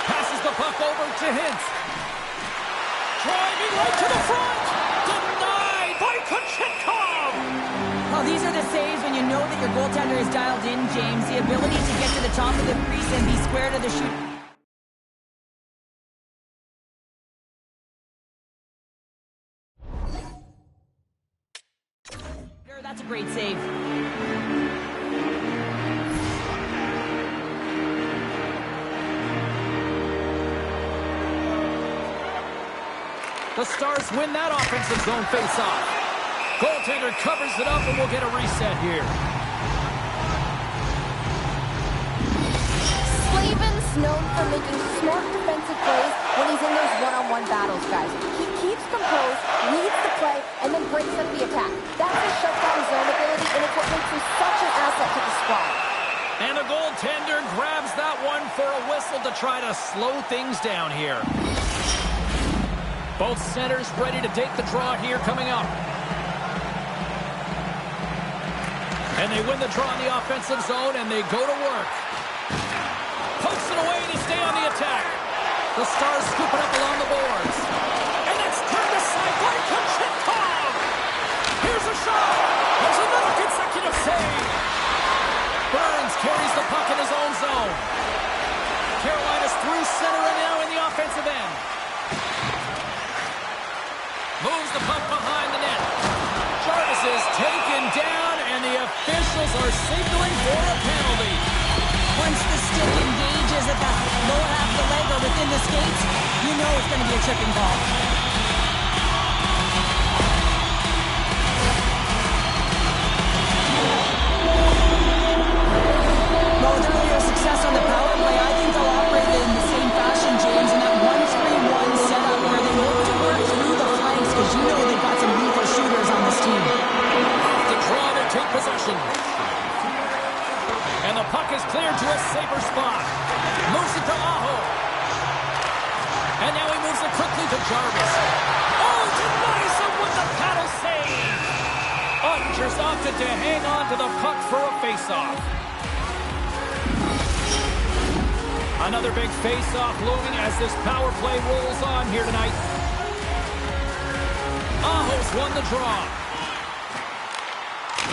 Passes the puck over to Hintz. Driving right to the front. Denied by Kochetkov. Well, these are the saves when you know that your goaltender is dialed in, James. The ability to get to the top of the crease and be square to the shoot. That's a great save. The Stars win that offensive zone face-off. Goaltender covers it up, and we'll get a reset here. Slavins known for making smart defensive plays when he's in those one-on-one battles, guys. He keeps composed, leads the play, and then breaks up the attack. That's his shutdown zone ability, and it's what makes him such an asset to the squad. And the goaltender grabs that one for a whistle to try to slow things down here. Both centers ready to take the draw here coming up. And they win the draw in the offensive zone, and they go to work. Pokes it away to stay on the attack. The Stars scoop it up along the boards. And it's turned aside by Kochetkov. Here's a shot. There's another consecutive save. Burns carries the puck in his own zone. Carolina's through center and now in the offensive end. Moves the puck behind the net. Jarvis is taken down, and the officials are signaling for a penalty. Once the stick engages at the lower half of the leg or within the skates, you know it's going to be a tripping ball. Well, with earlier success on the power play, I think they'll operate in the same fashion, James, in that 1-3-1 setup where they look to work through the flanks because you know they've got some lethal shooters on this team. Off the draw to take possession. And the puck is cleared to a safer spot. Moves it to Aho. And now he moves it quickly to Jarvis. Oh, denies him with the paddle save. Ottinger's opted to hang on to the puck for a face-off. Another big face-off looming as this power play rolls on here tonight. Aho's won the draw.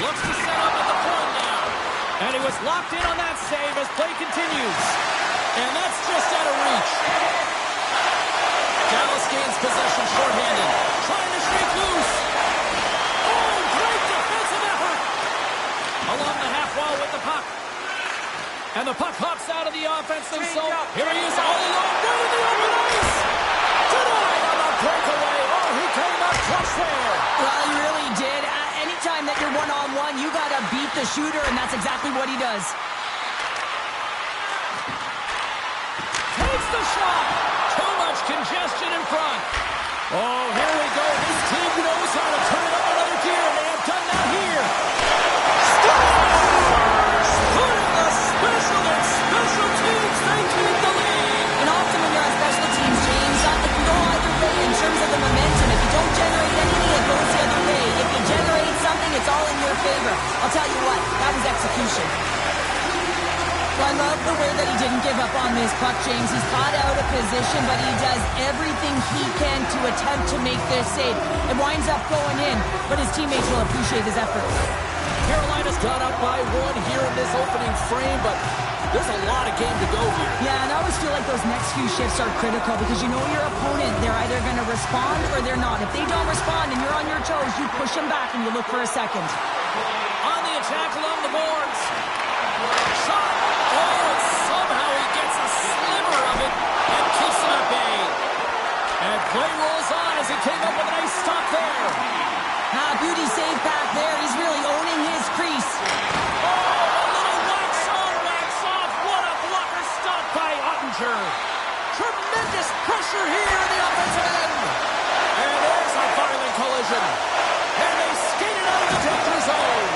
Looks to set up at the point now. And he was locked in on that save as play continues. And that's just out of reach. Dallas gains possession shorthanded. Trying to shake loose. Oh, great defensive effort. Along the half wall with the puck. And the puck hops out of the offensive zone. Here he is all alone. Right in the open ice. Denied on the breakaway. Oh, he came up clutch there. Well, he really did. Anytime that you're one-on-one, you got to beat the shooter, and that's exactly what he does. Takes the shot. Too much congestion in front. Oh, here we go. This team knows how to turn it up another gear, and they have done that here. Stars putting the special and special teams. They keep the lead. And often when you're on special teams, James, it can go either way in terms of the momentum. If you don't generate anything, it goes the other way. If you generate something, it's all in your favor. I'll tell you what, that was execution. Well, I love the way that he didn't give up on this puck, James. He's caught out of position, but he does everything he can to attempt to make this save. It winds up going in, but his teammates will appreciate his effort. Carolina's got up by one here in this opening frame, but there's a lot of game to go here. Yeah, and I always feel like those next few shifts are critical because you know your opponent, they're either going to respond or they're not. If they don't respond and you're on your toes, you push them back and you look for a second. On the attack along the boards. Shot. Oh, and somehow he gets a sliver of it and keeps it at bay. And play rolls on as he came up with a nice stop there. Beauty save back there. He's really owning his crease. Oh, a little wax on, wax off. What a blocker stop by Ottinger. Tremendous pressure here in the offensive end. And there's a violent collision. And they skated out of the danger zone.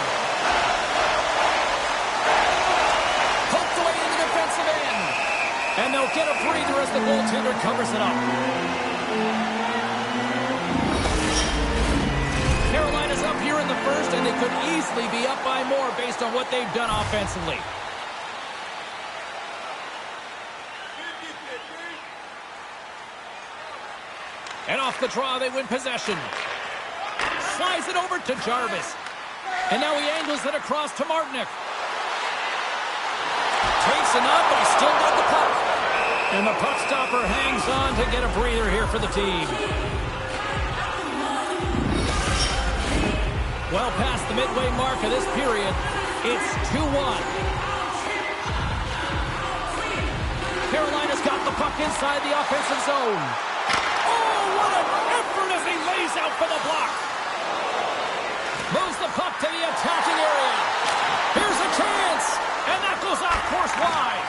Poked away in the defensive end. And they'll get a breather as the goaltender covers it up. Carolina's up here in the first, and they could easily be up by more based on what they've done offensively. And off the draw, they win possession. Slides it over to Jarvis. And now he angles it across to Martinick. Takes enough, but he's still got the puck. And the puck stopper hangs on to get a breather here for the team. Well past the midway mark of this period, it's 2-1. Carolina's got the puck inside the offensive zone. Oh, what an effort as he lays out for the block. Moves the puck to the attacking area. Here's a chance, and that goes off course wide.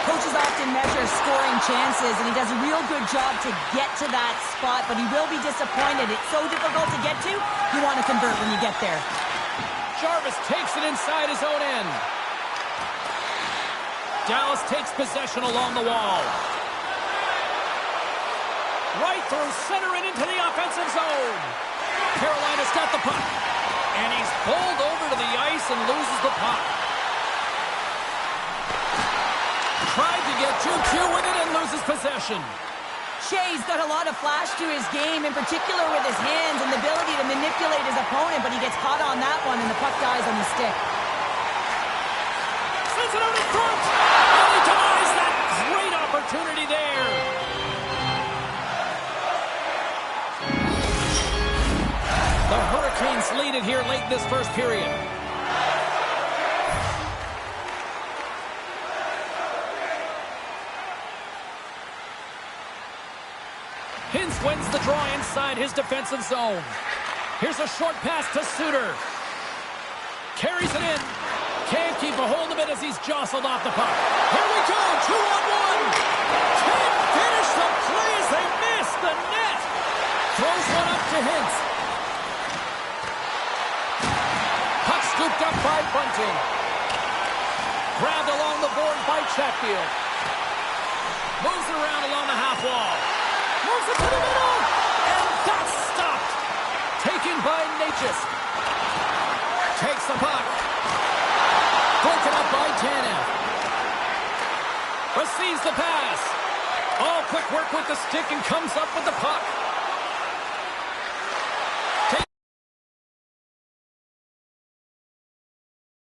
Coaches often measure scoring chances, and he does a real good job to get to that spot, but he will be disappointed. It's so difficult to get to, you want to convert when you get there. Jarvis takes it inside his own end. Dallas takes possession along the wall. Right through center and into the offensive zone. Carolina's got the puck, and he's pulled over to the ice and loses the puck. Tried to get 2-2 with it and loses possession. Shea's got a lot of flash to his game, in particular with his hands and the ability to manipulate his opponent, but he gets caught on that one and the puck dies on his stick. Sends it out in front, and he denies that great opportunity there. The Hurricanes lead it here late in this first period. Hintz wins the draw inside his defensive zone. Here's a short pass to Suter. Carries it in. Can't keep a hold of it as he's jostled off the puck. Here we go, 2-on-1. Can't finish the play as they miss the net. Throws one up to Hintz. Puck scooped up by Bunting. Grabbed along the board by Chatfield. Moves it around along the half wall. Moves it to the middle, and that's stopped. Taken by Natchez. Takes the puck. Broken up by Tanev. Receives the pass. All quick work with the stick and comes up with the puck.